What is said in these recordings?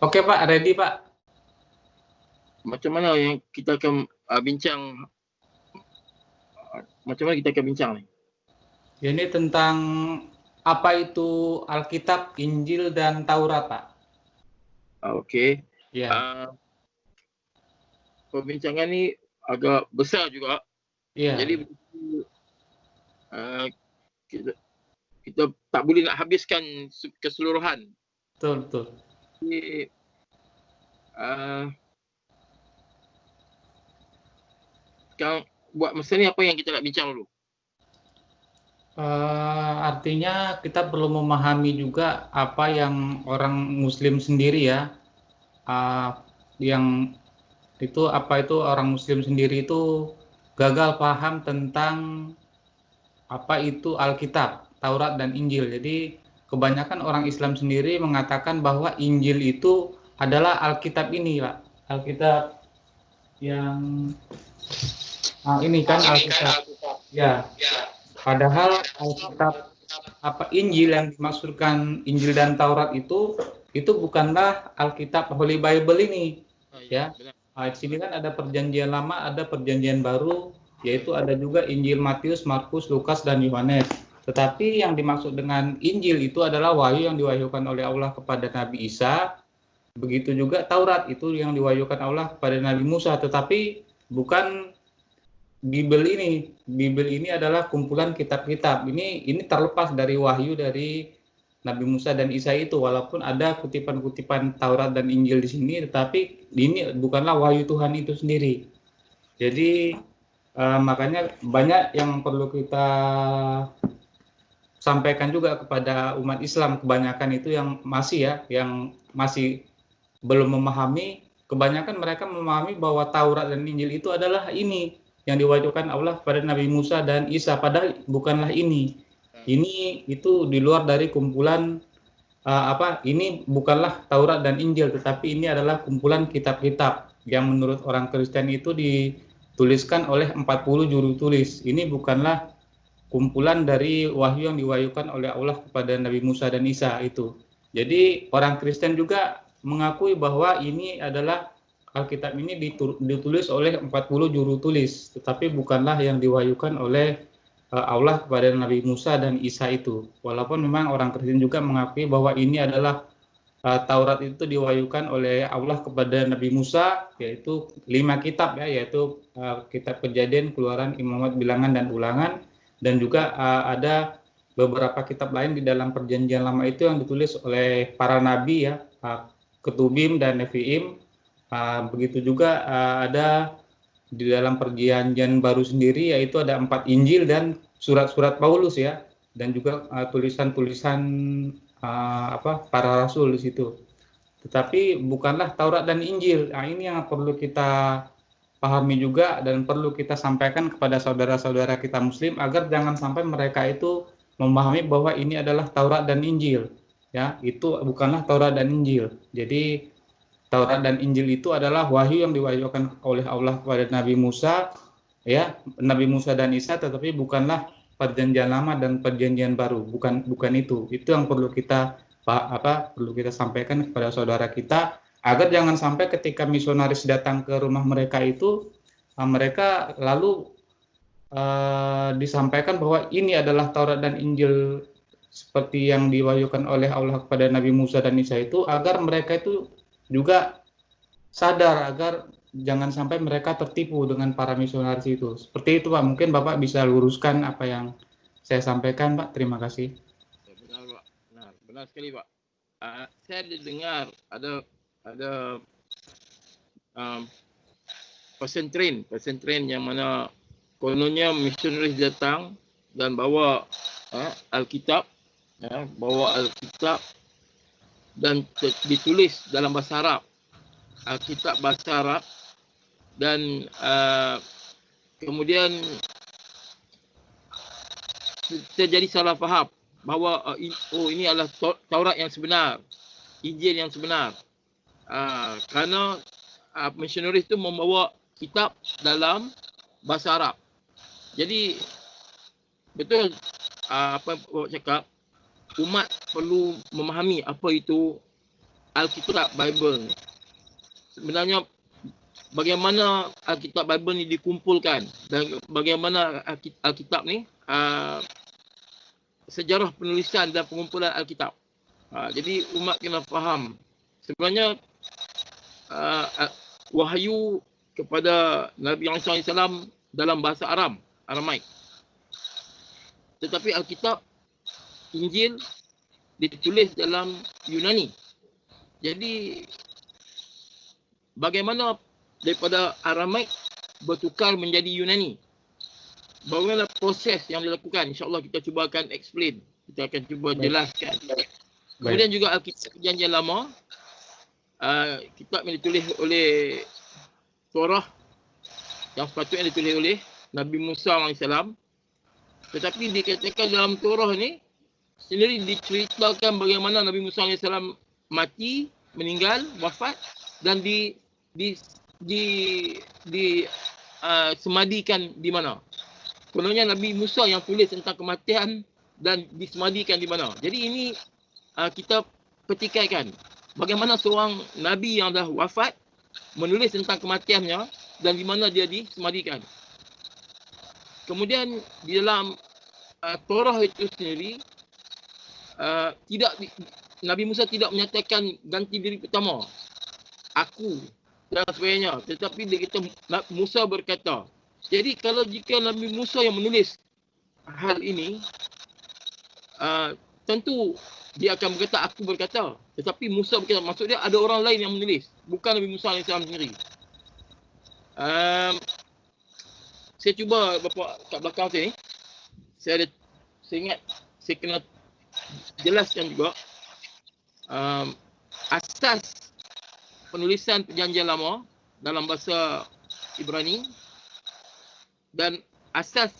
Oke Pak, ready Pak. Macam mana yang kita akan bincang? Macam mana kita akan bincang ni? Ini tentang apa itu Alkitab, Injil, dan Taurat Pak. Okey. Ya. Perbincangan ni agak besar juga. Iya. Jadi kita tak boleh nak habiskan keseluruhan. Betul. Jadi sekarang buat masa ni apa yang kita nak bincang dulu? Artinya kita perlu memahami juga apa yang orang Muslim sendiri ya, yang itu apa itu orang Muslim sendiri itu gagal paham tentang apa itu Alkitab, Taurat dan Injil. Jadi kebanyakan orang Islam sendiri mengatakan bahwa Injil itu adalah Alkitab ini Pak, Alkitab yang ini kan Alkitab. Ya. Padahal Alkitab Injil yang dimaksudkan Injil dan Taurat itu bukanlah Alkitab Holy Bible ini, ya. Di sini kan ada Perjanjian Lama, ada Perjanjian Baru, yaitu ada juga Injil Matius, Markus, Lukas, dan Yohanes. Tetapi yang dimaksud dengan Injil itu adalah wahyu yang diwahyukan oleh Allah kepada Nabi Isa. Begitu juga Taurat itu yang diwahyukan Allah kepada Nabi Musa, tetapi bukan Bible ini. Bible ini adalah kumpulan kitab-kitab. Ini terlepas dari wahyu dari Nabi Musa dan Isa itu, walaupun ada kutipan-kutipan Taurat dan Injil di sini, tetapi ini bukanlah wahyu Tuhan itu sendiri. Jadi makanya banyak yang perlu kita sampaikan juga kepada umat Islam. Kebanyakan itu yang masih belum memahami. Kebanyakan mereka memahami bahwa Taurat dan Injil itu adalah ini yang diwahyukan Allah kepada Nabi Musa dan Isa, padahal bukanlah ini. Ini itu di luar dari kumpulan ini bukanlah Taurat dan Injil, tetapi ini adalah kumpulan kitab-kitab yang menurut orang Kristen itu dituliskan oleh 40 juru tulis. Ini bukanlah kumpulan dari wahyu yang diwahyukan oleh Allah kepada Nabi Musa dan Isa itu. Jadi orang Kristen juga mengakui bahwa ini adalah Alkitab ini ditulis oleh 40 juru tulis, tetapi bukanlah yang diwahyukan oleh Allah kepada Nabi Musa dan Isa itu. Walaupun memang orang Kristen juga mengakui bahwa ini adalah Taurat itu diwahyukan oleh Allah kepada Nabi Musa, yaitu 5 kitab ya, yaitu kitab Kejadian, Keluaran, Imamat, Bilangan, dan Ulangan, dan juga ada beberapa kitab lain di dalam Perjanjian Lama itu yang ditulis oleh para nabi ya, Ketubim dan Neviim. Begitu juga ada di dalam Perjanjian Baru sendiri, yaitu ada 4 Injil dan surat-surat Paulus ya, dan juga tulisan-tulisan para rasul di situ. Tetapi bukanlah Taurat dan Injil. Ini yang perlu kita pahami juga dan perlu kita sampaikan kepada saudara-saudara kita Muslim agar jangan sampai mereka itu memahami bahwa ini adalah Taurat dan Injil. Ya, itu bukanlah Taurat dan Injil. Jadi Taurat dan Injil itu adalah wahyu yang diwahyukan oleh Allah kepada Nabi Musa, ya, Nabi Musa dan Isa, tetapi bukanlah Perjanjian Lama dan Perjanjian Baru, bukan itu. Itu yang perlu kita sampaikan kepada saudara kita agar jangan sampai ketika misionaris datang ke rumah mereka itu mereka lalu disampaikan bahwa ini adalah Taurat dan Injil seperti yang diwahyukan oleh Allah kepada Nabi Musa dan Isa itu, agar mereka itu juga sadar agar jangan sampai mereka tertipu dengan para misionaris itu. Seperti itu Pak, mungkin Bapak bisa luruskan apa yang saya sampaikan Pak. Terima kasih. Benar Pak, benar sekali Pak. Saya dengar ada pesantren yang mana kononnya misionaris datang dan bawa Alkitab, dan ditulis dalam bahasa Arab, Alkitab bahasa Arab, dan kemudian terjadi salah faham bahawa ini adalah Taurat yang sebenar, Injil yang sebenar, kerana misionaris itu membawa kitab dalam bahasa Arab. Jadi betul apa yang Bapak cakap, umat perlu memahami apa itu Alkitab Bible. Sebenarnya bagaimana Alkitab Bible ni dikumpulkan dan bagaimana Alkitab ni sejarah penulisan dan pengumpulan Alkitab. Jadi umat kena faham. Sebenarnya wahyu kepada Nabi Isa AS dalam bahasa Aramaik. Tetapi Alkitab, Injil ditulis dalam Yunani. Jadi bagaimana daripada Aramaik bertukar menjadi Yunani? Bagaimana proses yang dilakukan? InsyaAllah kita cuba akan explain. Kita akan cuba jelaskan. Kemudian juga Alkitab Perjanjian Lama, kitab yang ditulis oleh Torah yang sepatutnya ditulis oleh Nabi Musa AS. Tetapi dikatakan dalam Torah ni sendiri diceritakan bagaimana Nabi Musa AS mati, meninggal, wafat dan semadikan di mana. Kononnya Nabi Musa yang tulis tentang kematian dan disemadikan di mana. Jadi ini kita petikaikan bagaimana seorang Nabi yang dah wafat menulis tentang kematiannya dan di mana dia disemadikan. Kemudian di dalam Torah itu sendiri Nabi Musa tidak menyatakan ganti diri pertama, aku dan sebagainya. Tetapi dia kata Musa berkata. Jadi kalau jika Nabi Musa yang menulis hal ini, tentu dia akan berkata aku berkata. Tetapi Musa berkata, maksud dia ada orang lain yang menulis, bukan Nabi Musa AS sendiri. Saya cuba bapak kat belakang sini. Saya ingat saya kena jelaskan juga asas penulisan Perjanjian Lama dalam bahasa Ibrani dan asas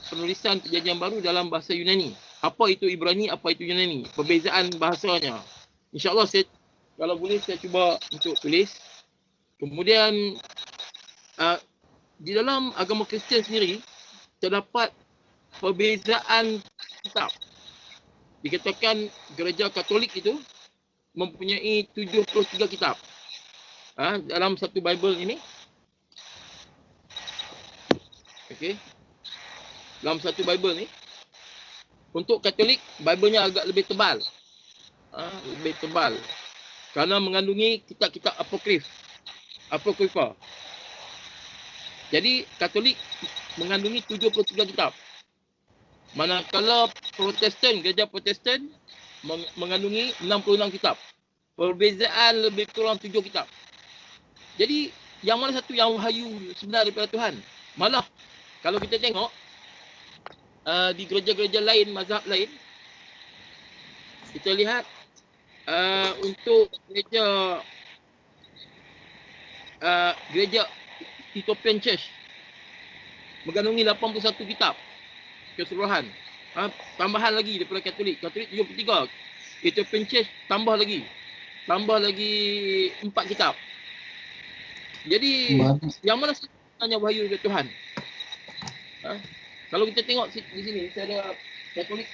penulisan Perjanjian Baru dalam bahasa Yunani. Apa itu Ibrani, apa itu Yunani, perbezaan bahasanya. InsyaAllah kalau boleh saya cuba untuk tulis. Kemudian di dalam agama Kristian sendiri terdapat perbezaan kitab. Dikatakan gereja Katolik itu mempunyai 73 kitab. Dalam satu Bible ini. Okey. Dalam satu Bible ni, untuk Katolik, Bible-nya agak lebih tebal. Lebih tebal. Kerana mengandungi kitab-kitab apokrifa. Jadi Katolik mengandungi 73 kitab. Manakala Protestan, gereja Protestan mengandungi 66 kitab. Perbezaan lebih kurang 7 kitab. Jadi yang mana satu yang wahyu sebenar daripada Tuhan? Malah kalau kita tengok di gereja-gereja lain, mazhab lain, kita lihat untuk gereja Ethiopian Church mengandungi 81 kitab keseluruhan. Tambahan lagi daripada Katolik. Katolik 73. Ethiopian Church tambah lagi 4 kitab. Jadi yang mana sebenarnya wahyu dari Tuhan? Kalau kita tengok di sini, saya ada Katolik.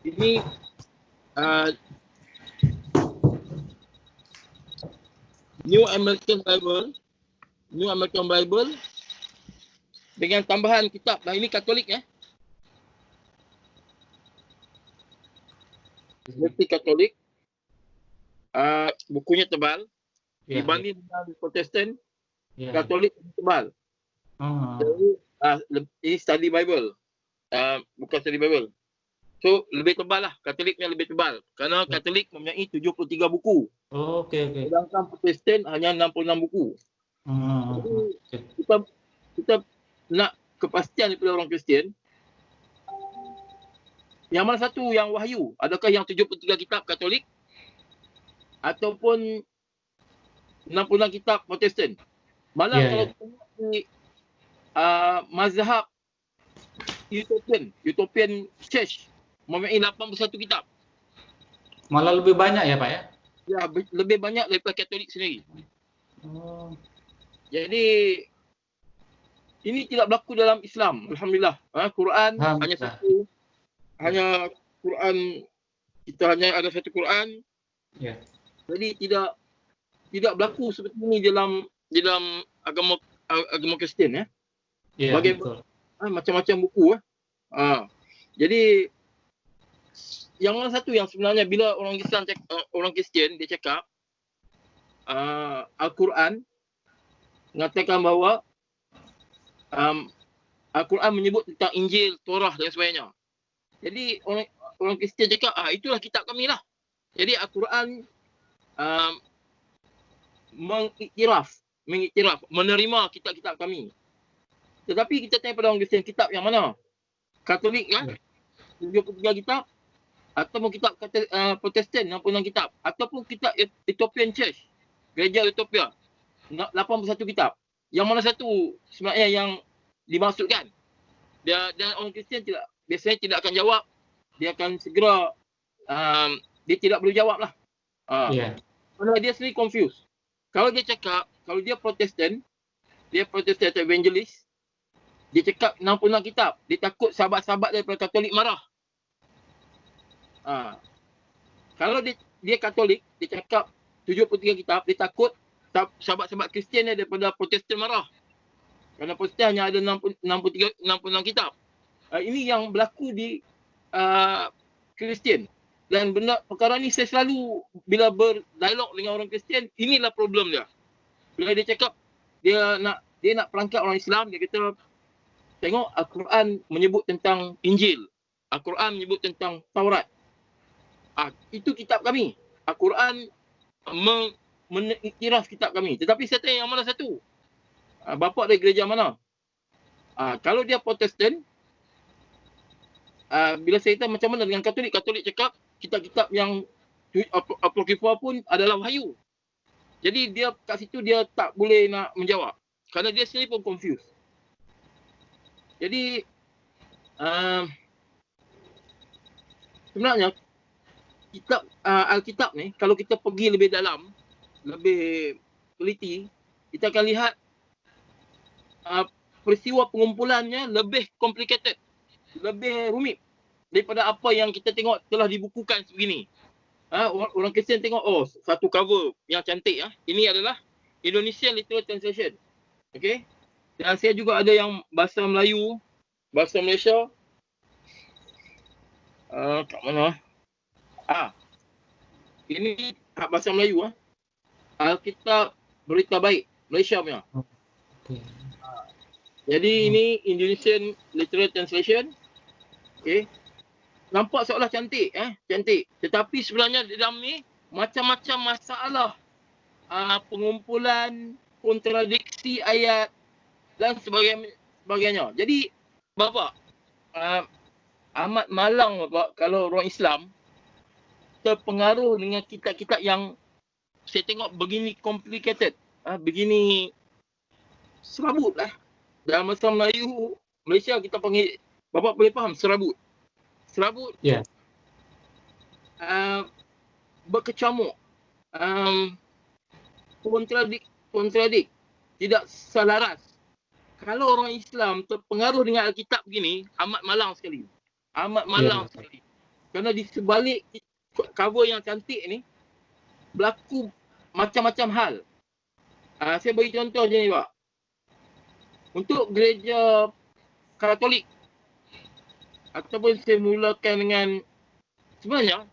Ini New American Bible dengan tambahan kitab. Ini Katolik ya. Seperti Katolik, bukunya tebal dibanding dengan Protestan. Katolik tebal. Jadi ini study Bible, bukan study Bible. So lebih tebal lah, Katoliknya lebih tebal. Kerana Katolik mempunyai 73 buku. Okey. Sedangkan Protestan hanya 66 buku. Jadi kita nak kepastian daripada orang Kristian. Yang mana satu yang wahyu? Adakah yang 73 kitab Katolik ataupun 66 kitab Protestan? Malah kalau tengok di mazhab Ethiopian Church mempunyai 81 kitab. Malah lebih banyak ya Pak ya? Ya, lebih banyak daripada Katolik sendiri. Jadi ini tidak berlaku dalam Islam. Alhamdulillah. Quran hanya Alhamdulillah. satu. Hanya Quran, kita hanya ada satu Quran. Ya. Jadi tidak berlaku seperti ini dalam agama Kristian, ya. Iya, Bagaimana betul. macam-macam buku, Jadi yang mana satu yang sebenarnya bila orang Kristian dia cakap Al-Quran mengatakan bahawa Al-Quran menyebut tentang Injil, Torah dan sebagainya. Jadi orang Kristian cakap itulah kitab kami lah. Jadi Al-Quran mengiktiraf, menerima kitab-kitab kami. Tetapi kita tanya pada orang Kristian, kitab yang mana? Katolik kan? 73 kitab, ataupun kitab Protestan 66 kitab, ataupun kitab Ethiopian Church, Gereja Ethiopia 81 kitab. Yang mana satu sebenarnya yang dimaksudkan? Dan orang Kristian biasanya tidak akan jawab. Dia akan segera dia tidak boleh jawab lah. Kerana dia sendiri confused. Kalau dia cakap, kalau dia Protestan atau evangelis, dia cakap 66 kitab. Dia takut sahabat-sahabat daripada Katolik marah. Kalau dia Katolik, dia cakap 73 kitab, dia takut sahabat-sahabat Kristian daripada Protestan marah. Kerana Protestan hanya ada 66 kitab. Ini yang berlaku di Kristian. Dan perkara ni saya selalu bila berdialog dengan orang Kristian, inilah problem dia. Bila dia cakap dia nak pelangkat orang Islam, dia kata tengok Al-Quran menyebut tentang Injil. Al-Quran menyebut tentang Taurat. Itu kitab kami. Al-Quran mengiktiraf kitab kami. Tetapi saya tanya yang mana satu? Bapa dari gereja mana? Kalau dia Protestan, bila saya tanya macam mana dengan Katolik, Katolik cakap kitab-kitab yang Apokrifa pun adalah wahyu. Jadi dia kat situ dia tak boleh nak menjawab. Kerana dia sendiri pun confused. Jadi sebenarnya kitab Alkitab ni, kalau kita pergi lebih dalam, lebih teliti, kita akan lihat peristiwa pengumpulannya lebih complicated, lebih rumit daripada apa yang kita tengok telah dibukukan sebegini. Orang Kristian tengok, satu cover yang cantik. Ini adalah Indonesian Literal Translation. Okay. Dan saya juga ada yang bahasa Melayu, bahasa Malaysia. Kat mana? Ini bahasa Melayu. Alkitab Berita Baik, Malaysia punya. Jadi ini Indonesian Literal Translation. Okay. Nampak seolah cantik, cantik. Tetapi sebenarnya di dalam ni macam-macam masalah, pengumpulan, kontradiksi ayat dan sebagainya. Jadi Bapak, amat malang Bapak kalau orang Islam terpengaruh dengan kitab-kitab yang saya tengok begini complicated, begini serabut lah. Dalam bahasa Melayu, Malaysia kita panggil, Bapak boleh faham serabut? Serabut, berkecamuk, kontradik, tidak selaras. Kalau orang Islam terpengaruh dengan Alkitab begini, amat malang sekali. Amat malang sekali. Kerana di sebalik cover yang cantik ni, berlaku macam-macam hal. Saya bagi contoh je ni Pak. Untuk gereja Katolik, ataupun saya mulakan dengan, sebenarnya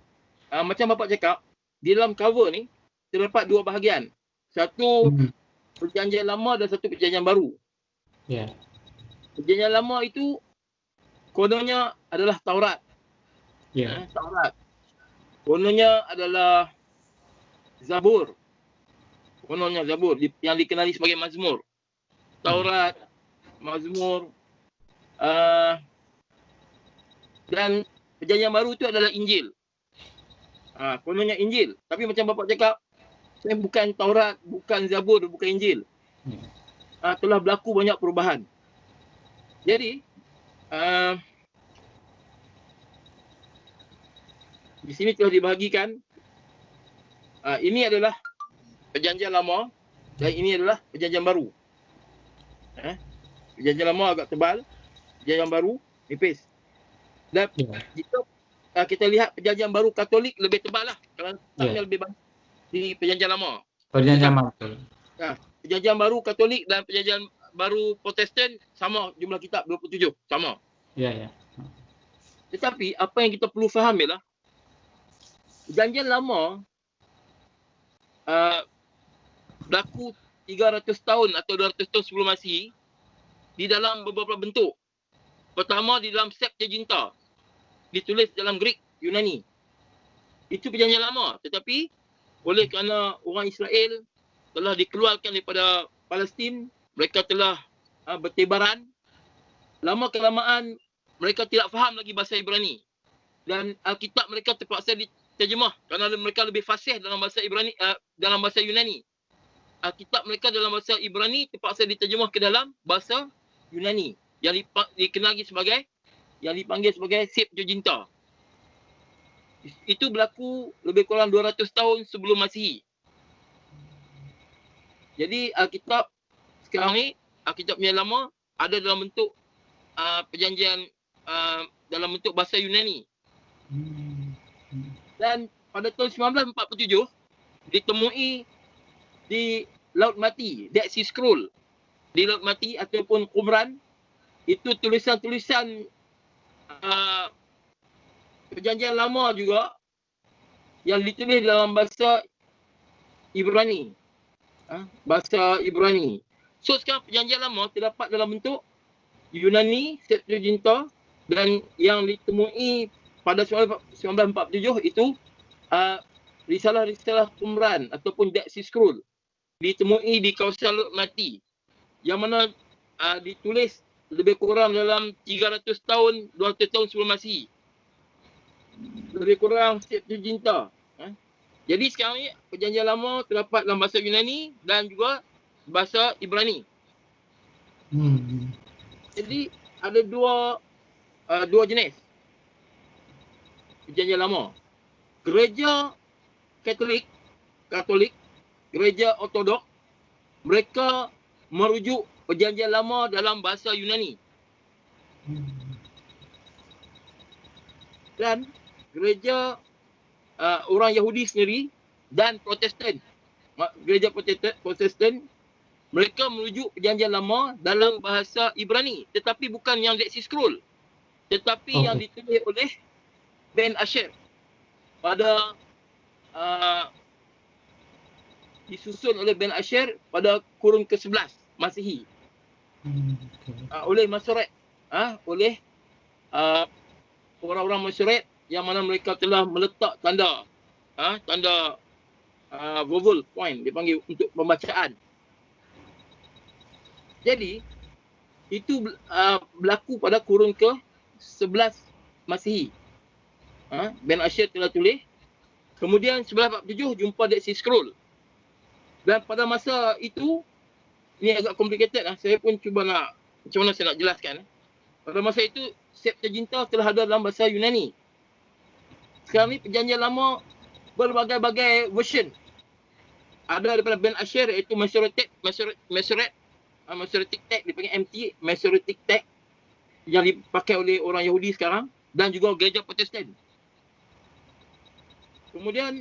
macam Bapak cakap, di dalam cover ni terdapat dua bahagian. Satu perjanjian lama dan satu perjanjian baru. Perjanjian lama itu kononnya adalah Taurat. Taurat. Kononnya adalah Zabur. Kononnya Zabur yang dikenali sebagai Mazmur. Taurat, Mazmur, dan perjanjian baru itu adalah Injil. Kononnya Injil. Tapi macam Bapak cakap, saya bukan Taurat, bukan Zabur, bukan Injil. Telah berlaku banyak perubahan. Jadi, di sini telah dibahagikan. Ini adalah perjanjian lama dan ini adalah perjanjian baru. Perjanjian lama agak tebal, perjanjian baru nipis. Dan jika kita lihat perjanjian baru Katolik lebih tebal lah, kerana lebih banyak di perjanjian lama. Perjanjian lama. Perjanjian baru Katolik dan perjanjian baru Protestan sama jumlah kitab 27, sama. Ya. Tetapi apa yang kita perlu faham ialah perjanjian lama berlaku 300 tahun atau 200 tahun sebelum Masihi di dalam beberapa bentuk. Pertama di dalam Septuaginta, ditulis dalam Greek Yunani. Itu perjanjian lama, tetapi oleh kerana orang Israel telah dikeluarkan daripada Palestin, mereka telah bertebaran. Lama kelamaan mereka tidak faham lagi bahasa Ibrani. Dan Alkitab mereka terpaksa diterjemah kerana mereka lebih fasih dalam bahasa Ibrani, dalam bahasa Yunani. Alkitab mereka dalam bahasa Ibrani terpaksa diterjemah ke dalam bahasa Yunani yang dikenali sebagai, yang dipanggil sebagai Septuaginta. Itu berlaku lebih kurang 200 tahun sebelum Masihi. Jadi Alkitab sekarang ni, Alkitab yang lama ada dalam bentuk perjanjian dalam bentuk bahasa Yunani. Dan pada tahun 1947 ditemui di Laut Mati, Dead Sea Scroll di Laut Mati ataupun Qumran, itu tulisan-tulisan perjanjian lama juga yang ditulis dalam bahasa Ibrani. Bahasa Ibrani. So sekarang perjanjian lama terdapat dalam bentuk Yunani, Septuaginta, dan yang ditemui pada 1947 itu risalah-risalah Qumran ataupun Dead Sea Scroll ditemui di kawasan Laut Mati yang mana ditulis lebih kurang dalam 300 tahun, 200 tahun sebelum Masihi. Lebih kurang Septuaginta. Jadi sekarang ni perjanjian lama terdapat dalam bahasa Yunani dan juga bahasa Ibrani. Jadi ada dua jenis perjanjian lama. Gereja Katolik, Gereja Ortodok, mereka merujuk perjanjian lama dalam bahasa Yunani. Dan gereja orang Yahudi sendiri dan Protestan, gereja Protestan, mereka merujuk perjanjian lama dalam bahasa Ibrani, tetapi bukan yang Dead Sea Scroll, tetapi yang ditulis oleh Ben Asher pada disusun oleh Ben Asher pada kurun ke-11 Masihi. Oleh Masoret, oleh orang-orang Masoret yang mana mereka telah meletak tanda vowel point, dipanggil untuk pembacaan. Jadi itu berlaku pada kurun ke-11 Masihi. Ben Asher telah tulis. Kemudian 1947 jumpa Dead Sea Scroll. Dan pada masa itu, ini agak complicated lah. Saya pun cuba nak, macam mana saya nak jelaskan. Pada masa itu, Septuaginta telah ada dalam bahasa Yunani. Sekarang ni perjanjian lama berbagai-bagai version. Ada daripada Ben Asher iaitu Masoretic Text, dipanggil MT, Masoretic Text yang dipakai oleh orang Yahudi sekarang dan juga gereja Protestan. Kemudian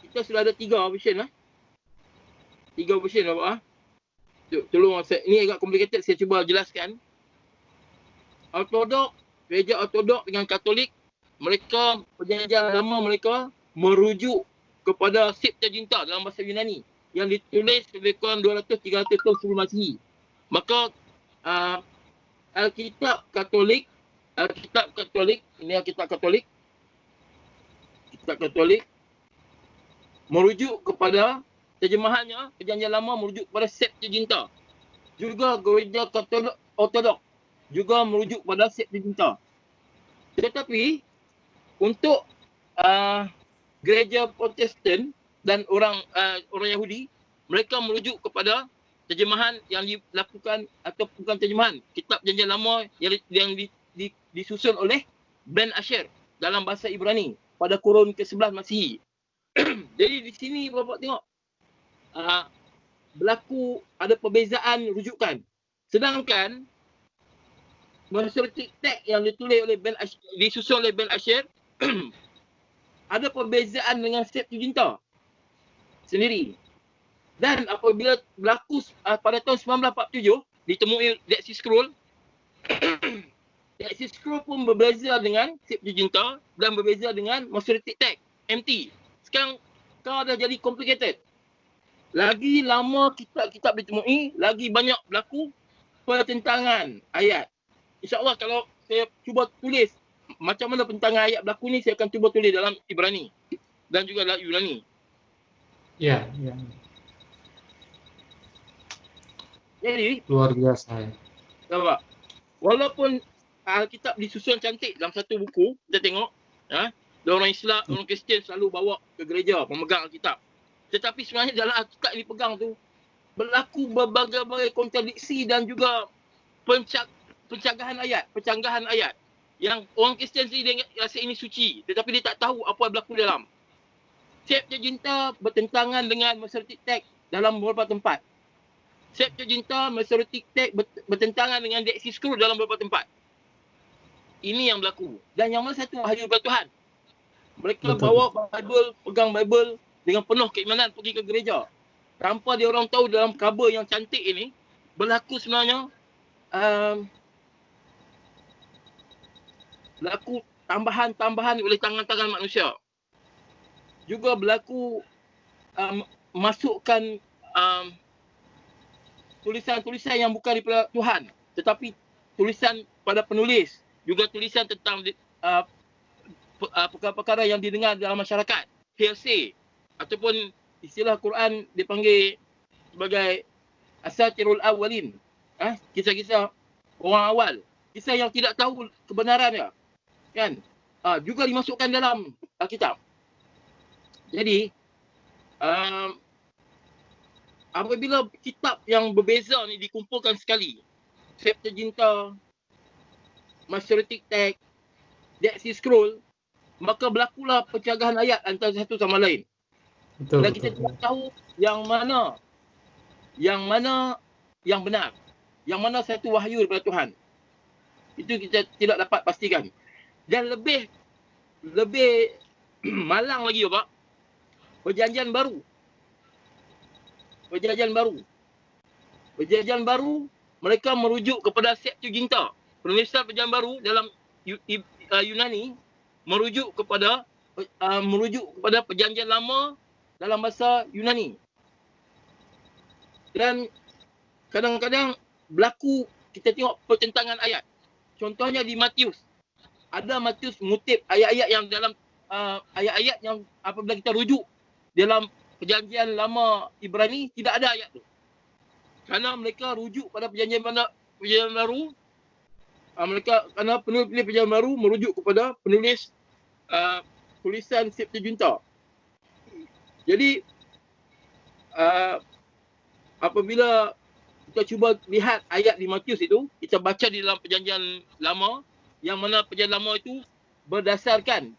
kita sudah ada 3 version lah. 3 version lah. Tolong, ini agak complicated, saya cuba jelaskan. Ortodok, gereja Ortodok dengan Katolik, mereka perjanjian lama mereka merujuk kepada Septuaginta dalam bahasa Yunani yang ditulis lebih kurang 200-300 tahun sebelum Masihi. Maka Alkitab Katolik, ini Alkitab Katolik merujuk kepada terjemahannya, perjanjian lama merujuk kepada Septuaginta. Juga gereja Katolik Ortodok juga merujuk kepada Septuaginta. Tetapi untuk gereja Protestan dan orang Yahudi, mereka merujuk kepada terjemahan yang dilakukan atau bukan terjemahan, kitab perjanjian lama yang disusun oleh Ben Asher dalam bahasa Ibrani pada kurun ke-11 Masihi. Jadi di sini Bapak tengok berlaku ada perbezaan rujukan. Sedangkan Masyarakat teks yang ditulis oleh disusun oleh Ben Ashir ada perbezaan dengan Septu Jinta sendiri. Dan apabila berlaku pada tahun 1947 ditemui Dead Sea Scroll, Dead Sea Scroll pun berbeza dengan Septu Jinta dan berbeza dengan Masyarakat teks MT. Sekarang kau dah jadi complicated. Lagi lama kitab-kitab ditemui, lagi banyak berlaku pertentangan ayat. InsyaAllah kalau saya cuba tulis macam mana pentangan ayat berlaku ni, saya akan cuba tulis dalam Ibrani dan juga dalam Yunani. Ya. Jadi, Luar biasa. nampak? Walaupun Alkitab disusun cantik dalam satu buku, kita tengok, orang Islam, orang Kristian selalu bawa ke gereja memegang Alkitab. Tetapi sebenarnya dalam Alkitab yang dipegang tu, berlaku berbagai-bagai kontradiksi dan juga pencanggahan ayat yang orang Kristian sendiri rasa ini suci, tetapi dia tak tahu apa yang berlaku dalam. Septuaginta bertentangan dengan Masoretic Text dalam beberapa tempat. Septuaginta Masoretic Text bertentangan dengan Dead Sea Scroll dalam beberapa tempat. Ini yang berlaku. Dan yang mana satu wahyu daripada Tuhan. Mereka bawa Bible, pegang Bible dengan penuh keimanan pergi ke gereja. Tanpa dia orang tahu dalam cover yang cantik ini berlaku sebenarnya berlaku tambahan-tambahan oleh tangan-tangan manusia. Juga berlaku masukkan tulisan-tulisan yang bukan daripada Tuhan, tetapi tulisan pada penulis, juga tulisan tentang perkara-perkara yang didengar dalam masyarakat, hearsay, ataupun istilah Quran dipanggil sebagai asatirul awwalin, kisah-kisah orang awal, kisah yang tidak tahu kebenarannya, kan? Juga dimasukkan dalam Alkitab. Jadi apabila kitab yang berbeza ni dikumpulkan sekali, Septuaginta, Masoretic Text, Dead Sea Scroll, maka berlakulah pencanggahan ayat antara satu sama lain. Dan kita tidak tahu yang mana yang benar, yang mana satu wahyu daripada Tuhan. Itu kita tidak dapat pastikan. Dan lebih malang lagi, Pak, Perjanjian Baru mereka merujuk kepada Septuaginta. Penulisan Perjanjian Baru dalam Yunani merujuk kepada Perjanjian Lama dalam bahasa Yunani. Dan kadang-kadang berlaku kita tengok pertentangan ayat. Contohnya di Matius. Ada Matius mengutip ayat-ayat yang dalam ayat-ayat yang apabila kita rujuk dalam Perjanjian Lama Ibrani tidak ada ayat tu. Kerana mereka rujuk pada Perjanjian Baru, kerana penulis Perjanjian Baru merujuk kepada penulis tulisan Septuaginta. Jadi apabila kita cuba lihat ayat di Matius itu, kita baca di dalam Perjanjian Lama, yang mana Perjanjian Lama itu berasaskan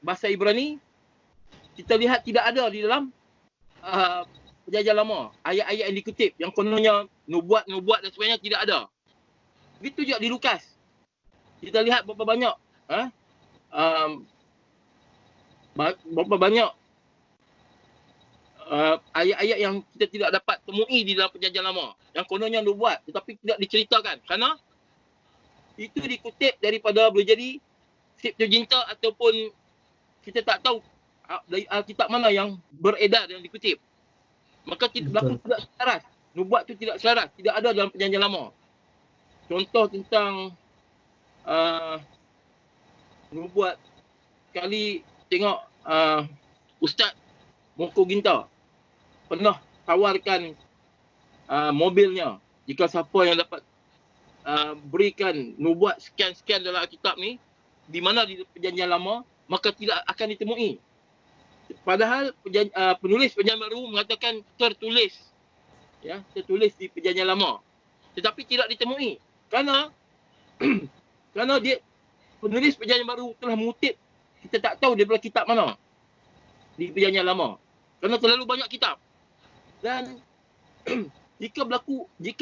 bahasa Ibrani, kita lihat tidak ada di dalam Perjanjian Lama ayat-ayat yang dikutip yang kononnya nubuat dan sebagainya, tidak ada. Begitu juga di Lukas. Kita lihat berapa banyak ayat-ayat yang kita tidak dapat temui di dalam Perjanjian Lama yang kononnya nubuat tetapi tidak diceritakan kerana itu dikutip daripada boleh jadi Septuaginta ataupun kita tak tahu dari Alkitab mana yang beredar dan dikutip. Maka berlaku tidak selaras. Nubuat itu tidak selaras, tidak ada dalam Perjanjian Lama. Contoh tentang nubuat, kali tengok Ustaz Moko Ginta pernah tawarkan mobilnya jika siapa yang dapat berikan nubuat sekian-sekian dalam Alkitab ni di mana di Perjanjian Lama, maka tidak akan ditemui. Padahal penulis Perjanjian Baru mengatakan tertulis di Perjanjian Lama, tetapi tidak ditemui kerana dia penulis Perjanjian Baru telah mengutip, kita tak tahu daripada kitab mana di Perjanjian Lama kerana terlalu banyak kitab. Dan jika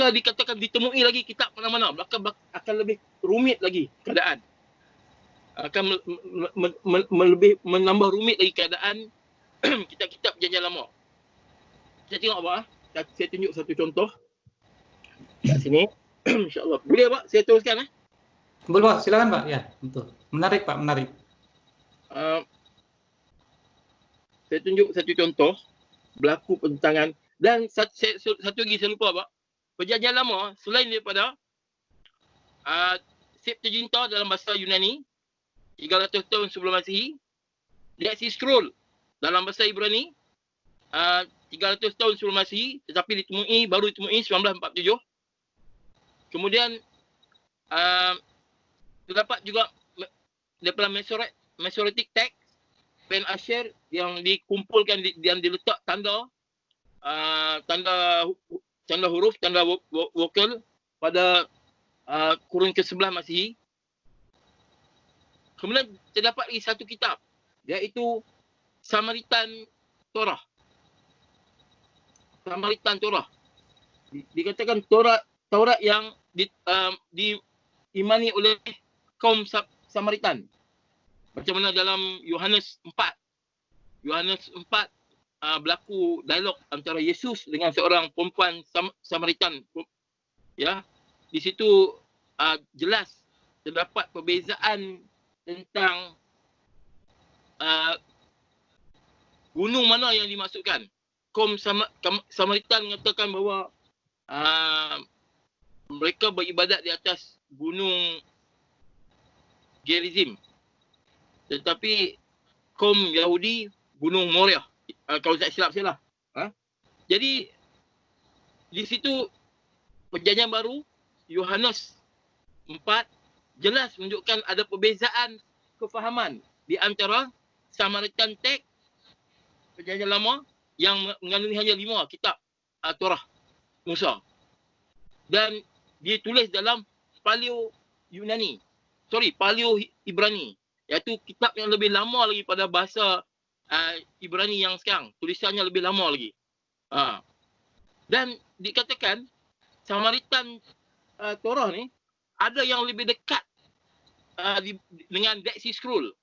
dikatakan ditemui lagi kitab mana-mana, akan lebih rumit lagi keadaan. Akan lebih menambah rumit lagi keadaan kitab-kitab perjanjian lama. Saya tengok Pak, saya tunjuk satu contoh kat sini. InsyaAllah. Boleh Pak, saya teruskan Boleh Pak, silakan Pak. Ya, betul. Menarik Pak, menarik. Saya tunjuk satu contoh berlaku pertentangan. Dan satu lagi saya lupa Pak. Perjanjian lama selain daripada Septuaginta dalam bahasa Yunani 300 tahun sebelum Masihi, Dead Sea Scroll dalam bahasa Ibrani 300 tahun sebelum Masihi, tetapi baru ditemui 1947. Kemudian terdapat juga daripada Masoretic Text Ben Asher yang dikumpulkan dan diletak tanda huruf, tanda vokal pada kurun ke-11 Masihi. Kemudian terdapat lagi satu kitab, iaitu Samaritan Torah. Samaritan Torah. Dikatakan Taurat yang diimani oleh kaum Samaritan. Macam mana dalam Yohanes 4. Yohanes 4 berlaku dialog antara Yesus dengan seorang perempuan Samaritan. Ya, di situ jelas terdapat perbezaan tentang gunung mana yang dimaksudkan. Kaum Samaritan mengatakan bahawa mereka beribadat di atas gunung Gerizim. Tetapi kaum Yahudi gunung Moriah. Kalau tak silap saya lah. Jadi di situ perjanjian baru Yohanes 4 jelas menunjukkan ada perbezaan kefahaman di antara Samaritan Text perjanjian lama yang mengandungi hanya 5 kitab Torah Musa, dan ditulis dalam Paleo Ibrani, iaitu kitab yang lebih lama lagi pada bahasa Ibrani yang sekarang. Tulisannya lebih lama lagi. Dan dikatakan Samaritan Torah ni ada yang lebih dekat dengan Dead Sea Scroll.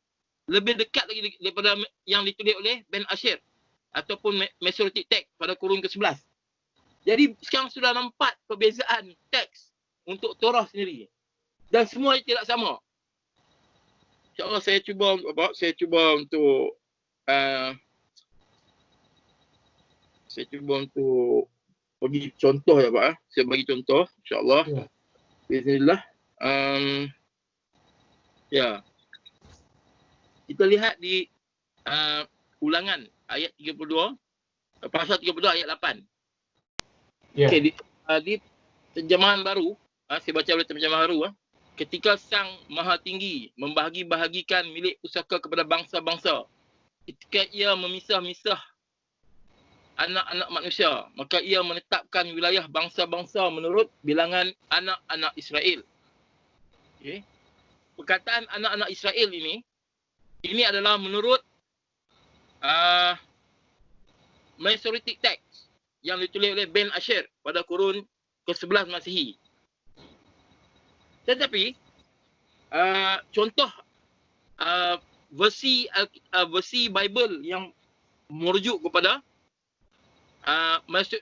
Lebih dekat lagi daripada yang ditulis oleh Ben Asher ataupun Masoretic Text pada kurun ke-11. Jadi sekarang sudah nampak perbezaan teks untuk Torah sendiri. Dan semua tidak sama. InsyaAllah saya cuba untuk bagi contoh ya Pak. Saya bagi contoh insyaAllah. Ya. Bismillah. Ya. Kita lihat di ulangan ayat 32, pasal 32 ayat 8. Yeah. Okey, di terjemahan baru, saya baca oleh terjemahan baru. Ketika Sang Maha Tinggi membahagi-bahagikan milik pusaka kepada bangsa-bangsa, ketika ia memisah-misah anak-anak manusia, maka ia menetapkan wilayah bangsa-bangsa menurut bilangan anak-anak Israel. Okay. Perkataan anak-anak Israel ini adalah menurut Masoretic Text yang ditulis oleh Ben Asher pada kurun ke-11 Masihi. Tetapi contoh versi Bible yang merujuk kepada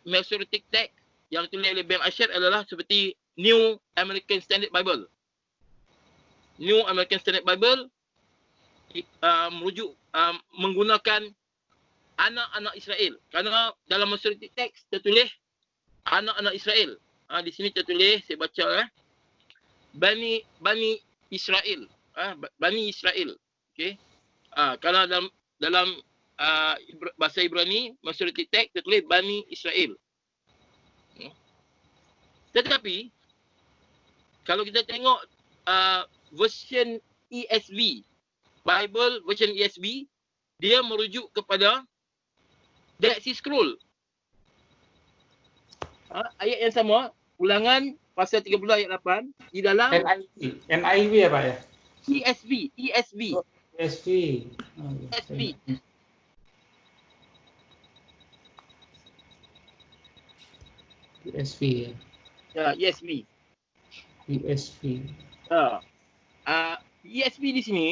Masoretic Text yang ditulis oleh Ben Asher adalah seperti New American Standard Bible. New American Standard Bible merujuk menggunakan anak-anak Israel. Kerana dalam Masoretic Text tertulis anak-anak Israel. Di sini tertulis, saya baca Bani Israel. Bani Israel. Okey. Kalau dalam bahasa Ibrani, Masoretic Text tertulis Bani Israel. Tetapi kalau kita tengok version ESV, Bible version ESV, dia merujuk kepada Dead Sea Scroll. Ayat yang sama, ulangan pasal 30 ayat 8 di dalam NIV ya Pak ya? ESV. Oh, ESV. Oh, ESV. ESV. ESV ya. Ya, ESV. ESV. ESV di sini,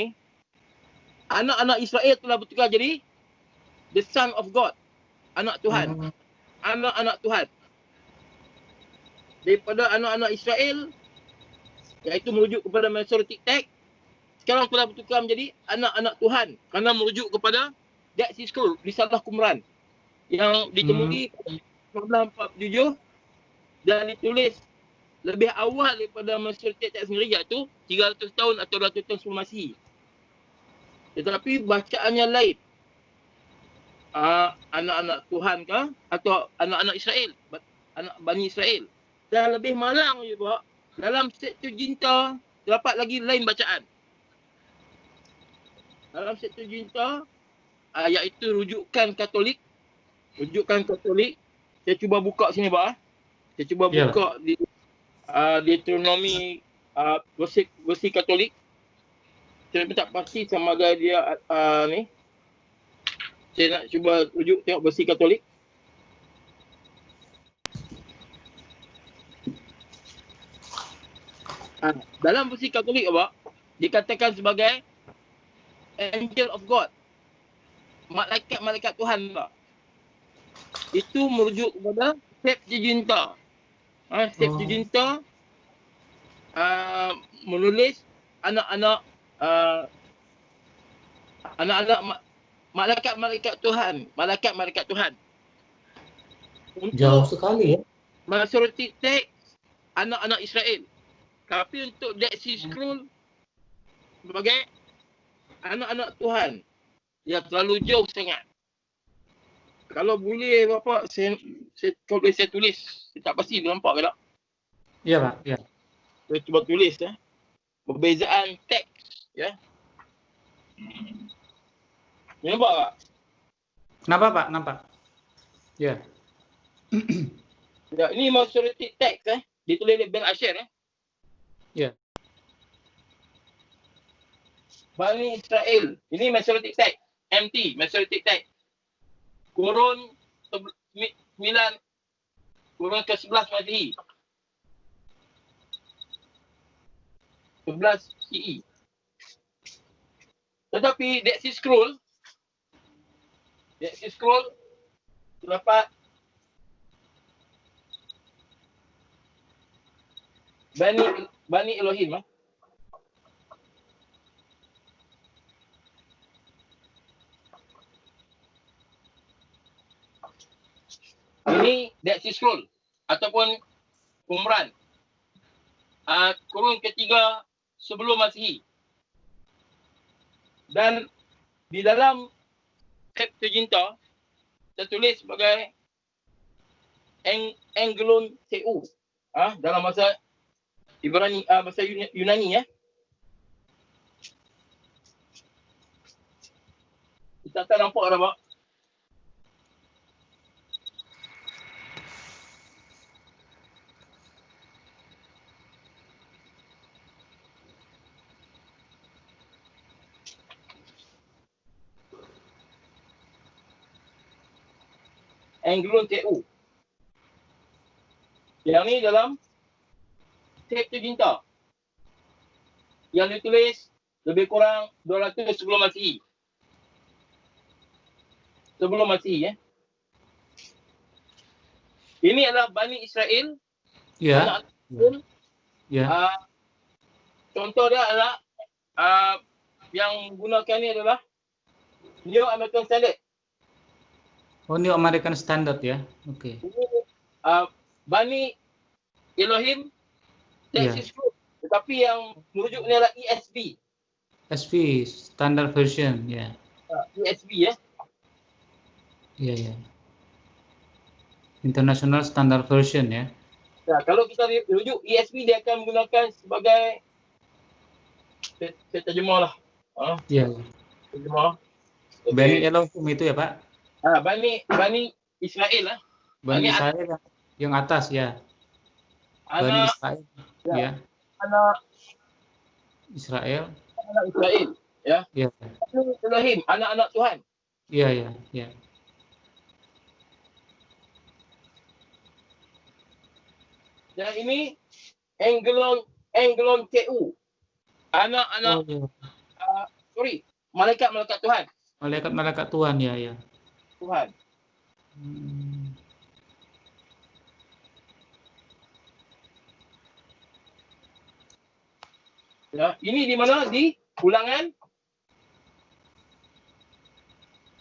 anak-anak Israel telah bertukar jadi the son of God, anak Tuhan, anak-anak Tuhan. Daripada anak-anak Israel, iaitu merujuk kepada Masoretic text, sekarang telah bertukar menjadi anak-anak Tuhan kerana merujuk kepada Dead Sea Scroll, Risalah Qumran yang ditemui pada 1947 dan ditulis lebih awal daripada Masoretic text sendiri, iaitu 300 tahun atau 200 tahun sebelum Masihi. Tetapi bacaannya lain. Anak-anak Tuhan kah atau anak-anak Israel, anak Bani Israel. Dan lebih malang juga, dalam Septuaginta terdapat lagi lain bacaan. Dalam Septuaginta, iaitu rujukan Katolik. Saya cuba buka sini, Pak. Saya cuba buka di Deuteronomy versi Katolik. Saya tak pasti sama ada dia ni. Saya nak cuba rujuk tengok versi Katolik. Dalam versi Katolik apa? Dikatakan sebagai angel of God. Malaikat Tuhan tak? Itu merujuk kepada Septuaginta. Septuaginta menulis anak-anak malaikat Tuhan. Untuk Jauh sekali ya. Masoretic text, anak-anak Israel. Tapi untuk Dead Sea Scroll sebagai anak-anak Tuhan, yang terlalu jauh sangat. Kalau boleh Bapak, kalau boleh saya tulis. Saya tak pasti dia nampak ke tak? Iya Pak, ya. Saya cuba tulis ya. Perbezaan teks ya. Ni nampak tak? Kenapa Pak? Nampak. Ya. Ya, ini Masoretic text ditulis oleh Ben Asher Ya. Bani Israel. Ini Masoretic text. MT, Masoretic text. Kurun ke-11 Masihi. 11 CE. Tetapi Dead Sea Scroll terdapat Bani Elohim. Ini Dead Sea Scroll ataupun Qumran. Kurun ketiga sebelum Masihi. Dan di dalam Septuaginta tertulis sebagai Angelon Seu. Dalam bahasa Ibrani, bahasa Yunani ya. Kita tak nampak dah, Pak. Angelon Seu. Yang ni dalam Septuaginta. Yang ditulis lebih kurang 200 sebelum Masihi. Ya. Ini adalah Bani Israel. Ya. Ya. Contoh dia adalah yang gunakan ni adalah New American Standard. Oh, New American Standard ya. Oke. Bani Elohim Iya. tetapi yang merujuk ni adalah ESV. ESV, Standard Version ya. ESV ya. Iya. International Standard Version ya. Kalau kita rujuk ESV, dia akan menggunakan sebagai saya terjemahlah. Iya. Terjemah. Okay. Bani Elohim itu ya Pak? Bani Israel lah. Bani Israel yang atas ya. Bani Israel ya. Anak Israel ya. Iya. Elohim, anak-anak Tuhan. Iya. Dan ini Angelon CU. Anak-anak iya. malaikat-malaikat Tuhan. Malaikat-malaikat Tuhan, ya, ya. Tuhan. Hmm. Ya, ini di mana? Di Ulangan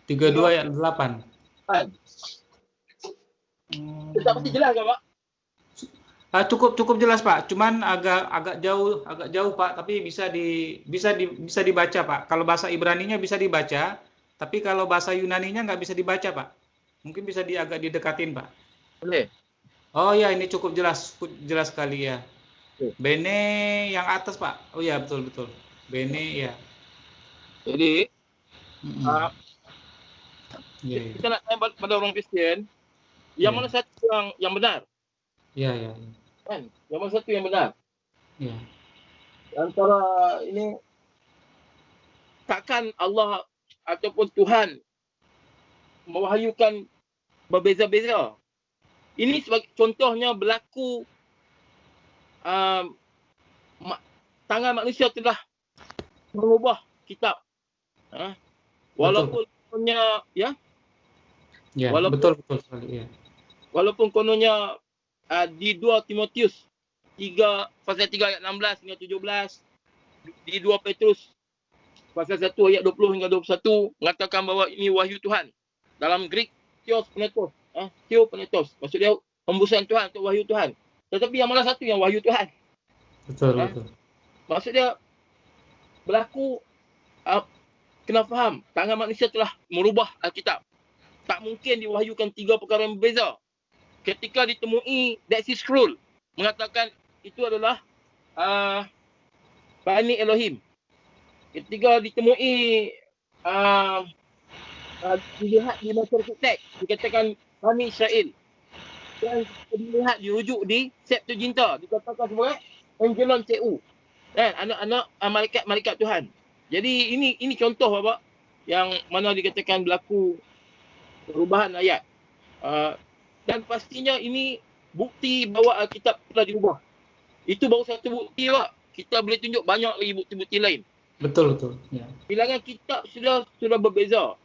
32 ayat 8. Tak pasti jelas ke, Pak? Cukup jelas, Pak. Cuman agak jauh Pak, tapi bisa dibaca, Pak. Kalau bahasa Ibraninya bisa dibaca, tapi kalau bahasa Yunaninya nggak bisa dibaca, Pak. Mungkin bisa agak didekatin, Pak. Boleh. Oh ya, ini cukup jelas sekali ya. Bene yang atas, Pak. Oh ya, betul. Bene ya. Jadi Yeah. kita nak tanya pada orang Kristian, yang mana satu yang benar? Ya. Kan? Yang mana satu yang benar? Ya. Antara ini, takkan Allah ataupun Tuhan mewahyukan berbeza-beza. Ini sebagai contohnya berlaku tangan manusia telah mengubah kitab. Walaupun kononnya ya. Ya, walaupun, betul sekali ya. Walaupun kononnya di 2 Timotius 3 pasal 3 ayat 16 hingga 17, di 2 Petrus pasal 1 ayat 20 hingga 21 mengatakan bahawa ini wahyu Tuhan. Dalam Greek Theopneustos, Theopneustos, maksudnya hembusan Tuhan atau wahyu Tuhan. Tetapi yang mana satu yang wahyu Tuhan? Betul. Maksudnya berlaku, kena faham, tangan manusia telah merubah Alkitab. Tak mungkin diwahyukan 3 perkara yang berbeza. Ketika ditemui Dead Sea Scroll mengatakan itu adalah Bani Elohim. Ketika ditemui dilihat di Masyarakat teks dikatakan Bani Israel. Dan dilihat dirujuk di Septuaginta dikatakan sebagai Angelon CU. Dan anak-anak malaikat-malaikat Tuhan. Jadi ini contoh Bapak yang mana dikatakan berlaku perubahan ayat. Dan pastinya ini bukti bahawa Alkitab telah dirubah. Itu baru satu bukti, Pak. Kita boleh tunjuk banyak lagi bukti-bukti lain. Betul. Ya. Bilangan kitab sudah berbeza.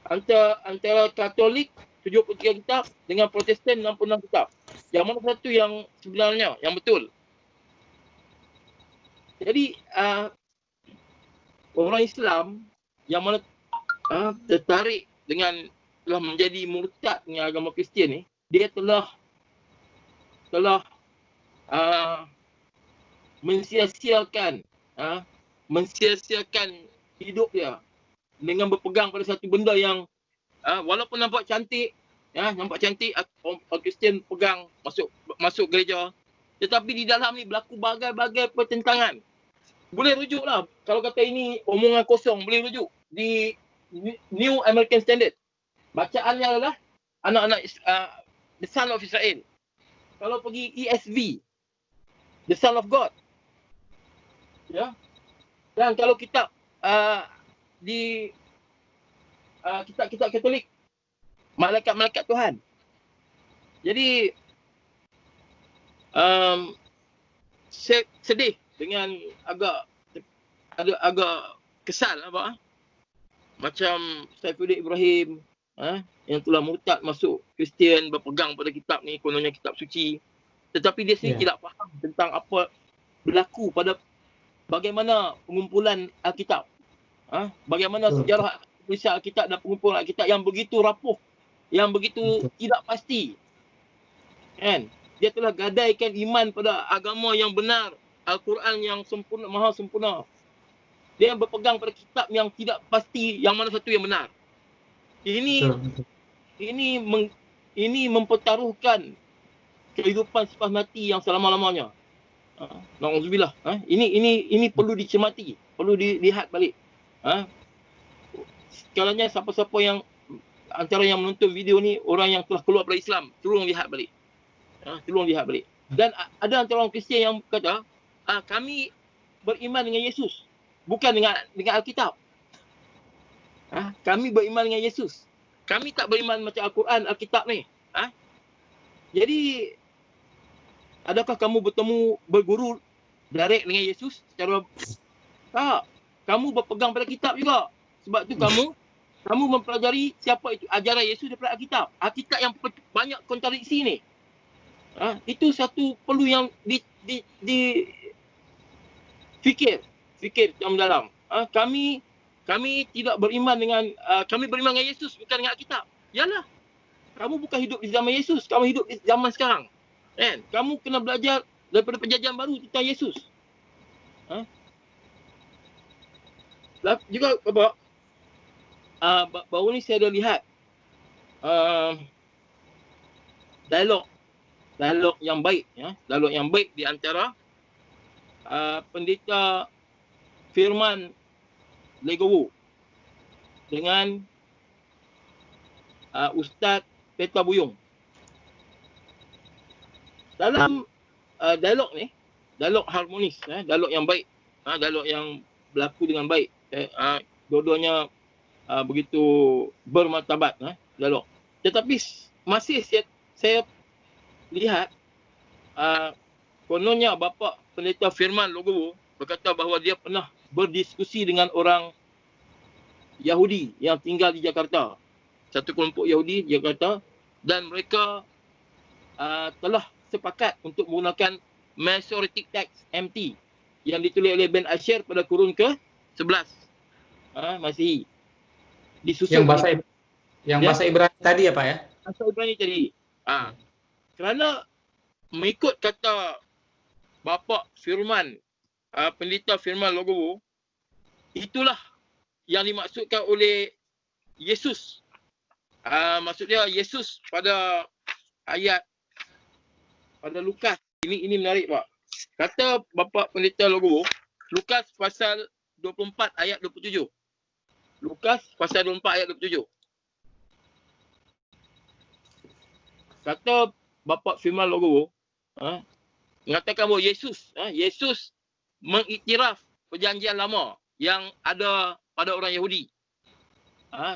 Antara Katolik 73 kitab dengan Protestan 66 kitab. Yang mana satu yang sebenarnya, yang betul? Jadi orang Islam yang mana tertarik dengan telah menjadi murtad dengan agama Kristian ni, dia telah mensia-siakan hidup dia dengan berpegang pada satu benda yang walaupun nampak cantik, orang Kristian pegang masuk gereja, tetapi di dalam ni berlaku bagai-bagai pertentangan. Boleh rujuklah, kalau kata ini omongan kosong, boleh rujuk di New American Standard. Bacaannya adalah anak-anak The Son of Israel. Kalau pergi ESV, The Son of God. Ya. Dan kalau kitab di kitab-kitab Katolik, malaikat-malaikat Tuhan. Jadi sedih dengan agak kesal apa? Macam Saifuddin Ibrahim yang telah murtad masuk Kristian, berpegang pada kitab ni, kononnya kitab suci. Tetapi dia sendiri tidak faham tentang apa berlaku pada bagaimana pengumpulan Alkitab. Bagaimana sejarah tulisan Alkitab dan pengumpulan Alkitab yang begitu rapuh, yang begitu tidak pasti. Kan? Dia telah gadaikan iman pada agama yang benar, Al-Quran yang sempurna, maha sempurna. Dia berpegang pada kitab yang tidak pasti yang mana satu yang benar. Ini mempertaruhkan kehidupan selepas mati yang selama-lamanya. Na'udzubillah. Ini perlu dicermati, perlu dilihat balik. Sekiranya siapa-siapa yang antara yang menonton video ni orang yang telah keluar dari Islam, tolong lihat balik. Dan ada antara orang Kristian yang kata, kami beriman dengan Yesus, bukan dengan Alkitab. Kami beriman dengan Yesus. Kami tak beriman macam Al-Quran, Alkitab ni. Jadi Adakah kamu berguru direct dengan Yesus secara tak? Kamu berpegang pada kitab juga. Sebab tu kamu mempelajari siapa itu ajaran Yesus daripada Alkitab. Alkitab yang banyak kontradiksi ni. Itu satu perlu yang fikir yang mendalam. Kami tidak beriman dengan kami beriman dengan Yesus bukan dengan Alkitab. Yalah. Kamu bukan hidup di zaman Yesus, kamu hidup di zaman sekarang. Kan? Kamu kena belajar daripada perjanjian baru tentang Yesus. Juga apa? Baru ni saya ada lihat dialog yang baik, dialog yang baik di antara pendeta Firman Legowo dengan Ustaz Peta Buyung. Dalam dialog ni, dialog harmonis, dialog yang baik, dialog yang berlaku dengan baik. Dua-duanya begitu bermartabat, dialog. Tetapi masih saya lihat kononnya bapa pendeta Firman Legowo berkata bahawa dia pernah berdiskusi dengan orang Yahudi yang tinggal di Jakarta. Satu kelompok Yahudi di Jakarta, dan mereka telah sepakat untuk menggunakan Masoretic Text MT yang ditulis oleh Ben Asher pada kurun ke-11 Masihi. Disusun bahasa Ibrani tadi ya Pak ya? Bahasa Ibrani tadi. Kerana mengikut kata bapa Firman, pendeta Firman Legowo, itulah yang dimaksudkan oleh Yesus. Maksudnya Yesus pada ayat pada Lukas. Ini menarik Pak. Kata bapa pendeta Legowo, Lukas pasal 24 ayat 27. Lukas pasal 24 ayat 27. Kata bapa Firman Legowo, mengatakan bahawa Yesus mengiktiraf perjanjian lama yang ada pada orang Yahudi.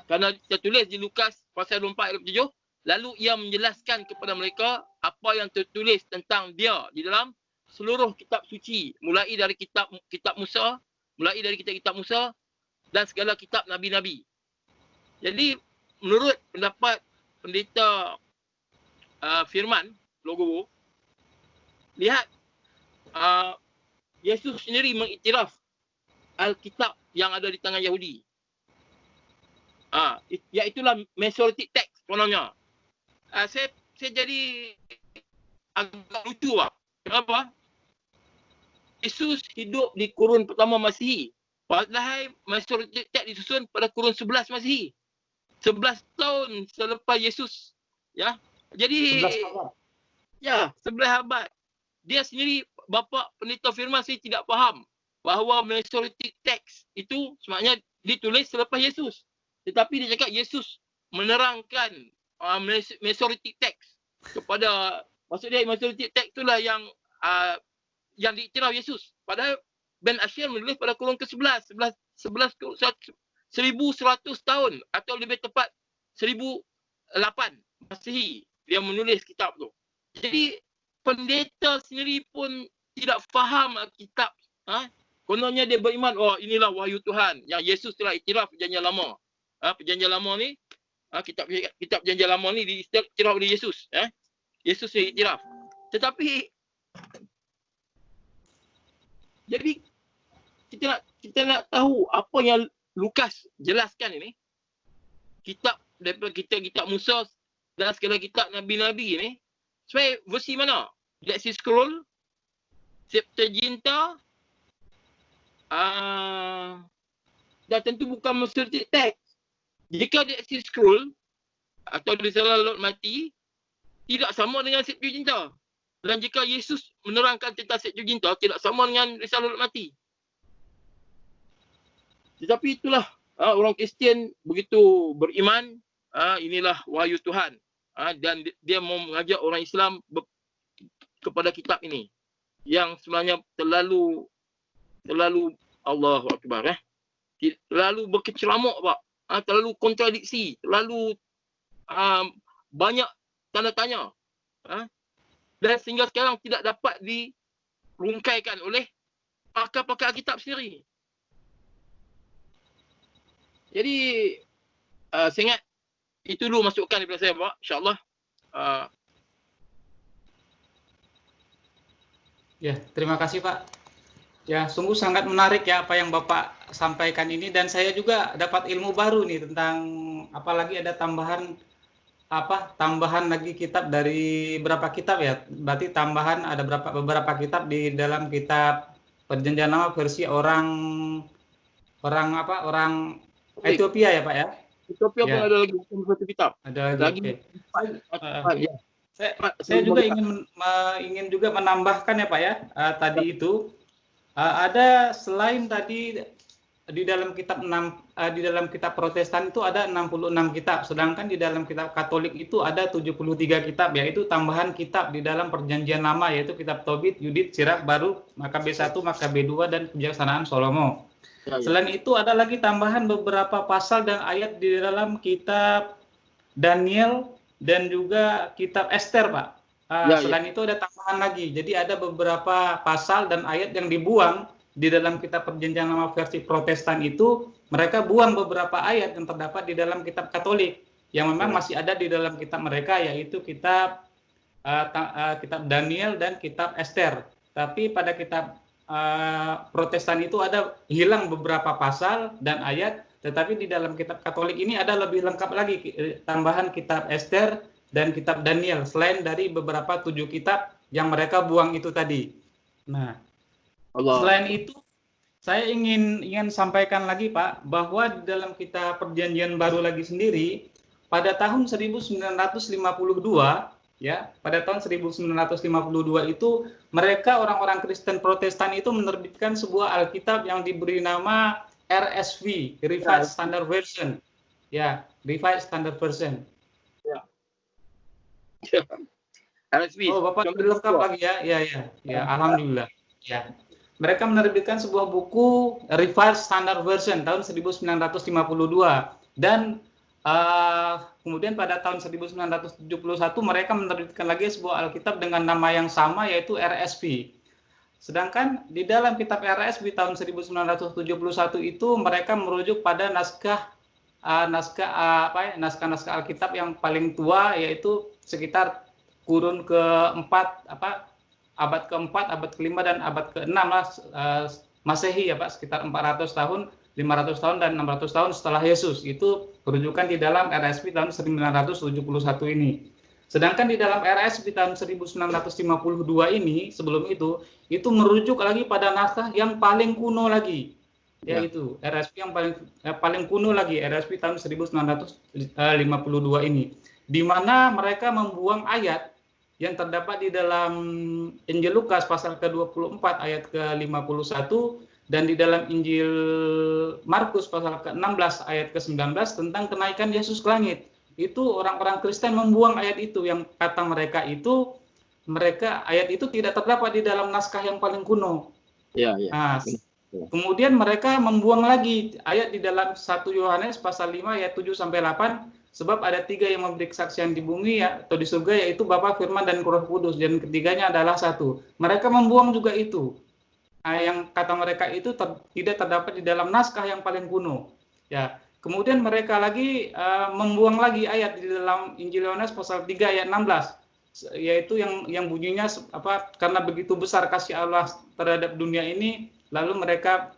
Kerana tertulis di Lukas pasal 24 ayat 27, lalu ia menjelaskan kepada mereka apa yang tertulis tentang dia di dalam seluruh kitab suci, mulai dari kitab Musa, dan segala kitab nabi-nabi. Jadi menurut pendapat pendeta Firman Legowo, lihat Yesus sendiri mengiktiraf Alkitab yang ada di tangan Yahudi. Iaitulah Masoretic Text kononnya. Saya jadi agak lucu Pak. Kenapa? Yesus hidup di kurun pertama Masihi. Padahal Masoretic Text disusun pada kurun 11 Masihi. 11 tahun selepas Yesus. Ya. Jadi 11 abad. Dia sendiri bapa pendeta Firman saya tidak faham bahawa Masoretic Text itu sebenarnya ditulis selepas Yesus. Tetapi dia cakap Yesus menerangkan Masoretic Text kepada, maksudnya Masoretic Text itulah yang diiktiraf Yesus. Padahal Ben Asher menulis pada kurun ke-11, 1100 tahun atau lebih tepat 1008 Masihi dia menulis kitab tu. Jadi pendeta sendiri pun tidak faham kitab. Kononnya dia beriman, inilah wahyu Tuhan yang Yesus telah iktiraf perjanjian lama. Perjanjian lama ni, kitab perjanjian lama ni diiktiraf oleh Yesus. Yesus yang iktiraf. Tetapi jadi kita nak tahu apa yang Lukas jelaskan ini. Kitab daripada kitab Musa dan segala kitab nabi-nabi ni, supaya versi mana? Dead Sea Scroll, Septuaginta, dan tentu bukan Masoretic Text. Jika Dead Sea Scroll atau Risalah Lot Mati tidak sama dengan Septuaginta, dan jika Yesus menerangkan tentang Septuaginta tidak sama dengan Risalah Lot Mati. Tetapi itulah orang Kristian begitu beriman, inilah wahyu Tuhan, dan dia mau mengajak orang Islam kepada kitab ini yang sebenarnya terlalu Allahu Akbar, terlalu berkeceramak Pak, terlalu kontradiksi, terlalu banyak tanda tanya. dan sehingga sekarang tidak dapat dirungkaikan oleh pakar-pakar kitab sendiri. Jadi saya ingat itu dulu masukan daripada saya, Pak. InsyaAllah. Ya, terima kasih Pak. Ya, sungguh sangat menarik ya apa yang Bapak sampaikan ini, dan saya juga dapat ilmu baru nih tentang, apalagi ada tambahan lagi kitab dari berapa kitab ya? Berarti tambahan ada beberapa kitab di dalam kitab Perjanjian Lama versi orang Ethiopia ya Pak ya? Ethiopia pun Ya. ada lagi satu kitab. Ada lagi. Ya. Saya juga ingin juga menambahkan ya Pak ya, tadi itu ada selain tadi di dalam kitab Protestan itu ada 66 kitab, sedangkan di dalam kitab Katolik itu ada 73 kitab, yaitu tambahan kitab di dalam Perjanjian Lama, yaitu kitab Tobit, Yudit, Sirach, Baruk, Makabe 1, Makabe 2, dan Kebijaksanaan Salomo. Selain itu ada lagi tambahan beberapa pasal dan ayat di dalam kitab Daniel dan juga kitab Esther, Pak. Selain itu ada tambahan lagi. Jadi ada beberapa pasal dan ayat yang dibuang di dalam kitab Perjanjian Lama versi Protestan itu. Mereka buang beberapa ayat yang terdapat di dalam kitab Katolik yang memang masih ada di dalam kitab mereka, yaitu kitab Daniel dan kitab Esther. Tapi pada kitab Protestan itu ada hilang beberapa pasal dan ayat, tetapi di dalam kitab Katolik ini ada lebih lengkap lagi tambahan kitab Esther dan kitab Daniel, selain dari beberapa 7 kitab yang mereka buang itu tadi. Nah, selain itu saya ingin sampaikan lagi Pak, bahwa di dalam kitab Perjanjian Baru lagi sendiri pada tahun 1952 ya, pada tahun 1952 itu mereka orang-orang Kristen Protestan itu menerbitkan sebuah Alkitab yang diberi nama RSV, Revised Standard Version. Ya, Revised Standard Version. Ya. RSV. Oh, Bapak lebih lengkap lagi ya. Ya, alhamdulillah. Ya. Mereka menerbitkan sebuah buku Revised Standard Version tahun 1952 dan kemudian pada tahun 1971 mereka menerbitkan lagi sebuah Alkitab dengan nama yang sama, yaitu RSV. Sedangkan di dalam kitab RSV tahun 1971 itu mereka merujuk pada naskah Alkitab yang paling tua, yaitu sekitar kurun keempat, abad keempat, abad kelima, dan abad keenam Masehi ya Pak, sekitar 400 tahun, 500 tahun, dan 600 tahun setelah Yesus. Itu rujukan di dalam RSV tahun 1971 ini. Sedangkan di dalam RSV tahun 1952 ini, sebelum itu merujuk lagi pada naskah yang paling kuno lagi, yaitu RSV yang paling kuno lagi, RSV tahun 1952 ini, di mana mereka membuang ayat yang terdapat di dalam Injil Lukas pasal ke-24 ayat ke-51 dan di dalam Injil Markus pasal ke-16 ayat ke-19 tentang kenaikan Yesus ke langit. Itu orang-orang Kristen membuang ayat itu, yang kata mereka ayat itu tidak terdapat di dalam naskah yang paling kuno. Nah, kemudian mereka membuang lagi ayat di dalam 1 Yohanes pasal 5 ayat 7 sampai 8, sebab ada 3 yang memberi kesaksian di bumi atau di surga, yaitu Bapa, Firman, dan Roh Kudus, dan ketiganya adalah satu. Mereka membuang juga itu. Yang kata mereka itu tidak terdapat di dalam naskah yang paling kuno. Ya. Kemudian mereka lagi membuang lagi ayat di dalam Injil Yohanes pasal 3 ayat 16, yaitu yang bunyinya karena begitu besar kasih Allah terhadap dunia ini, lalu mereka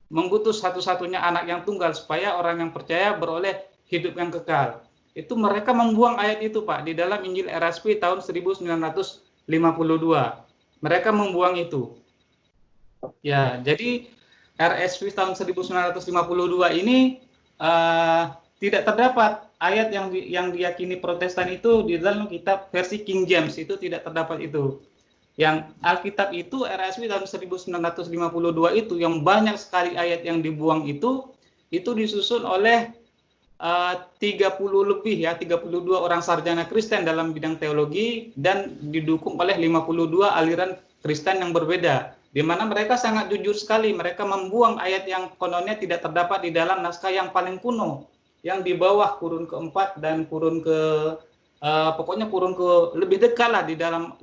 mengutus satu-satunya anak yang tunggal supaya orang yang percaya beroleh hidup yang kekal. Itu mereka membuang ayat itu Pak di dalam Injil RSV tahun 1952. Mereka membuang itu. Ya, jadi RSV tahun 1952 ini tidak terdapat ayat yang diyakini Protestan itu di dalam kitab versi King James, itu tidak terdapat itu. Yang Alkitab itu RSV tahun 1952 itu yang banyak sekali ayat yang dibuang itu disusun oleh 32 orang sarjana Kristen dalam bidang teologi dan didukung oleh 52 aliran Kristen yang berbeda, di mana mereka sangat jujur sekali. Mereka membuang ayat yang kononnya tidak terdapat di dalam naskah yang paling kuno, yang di bawah kurun keempat dan kurun ke pokoknya kurun ke lebih dekat lah di dalam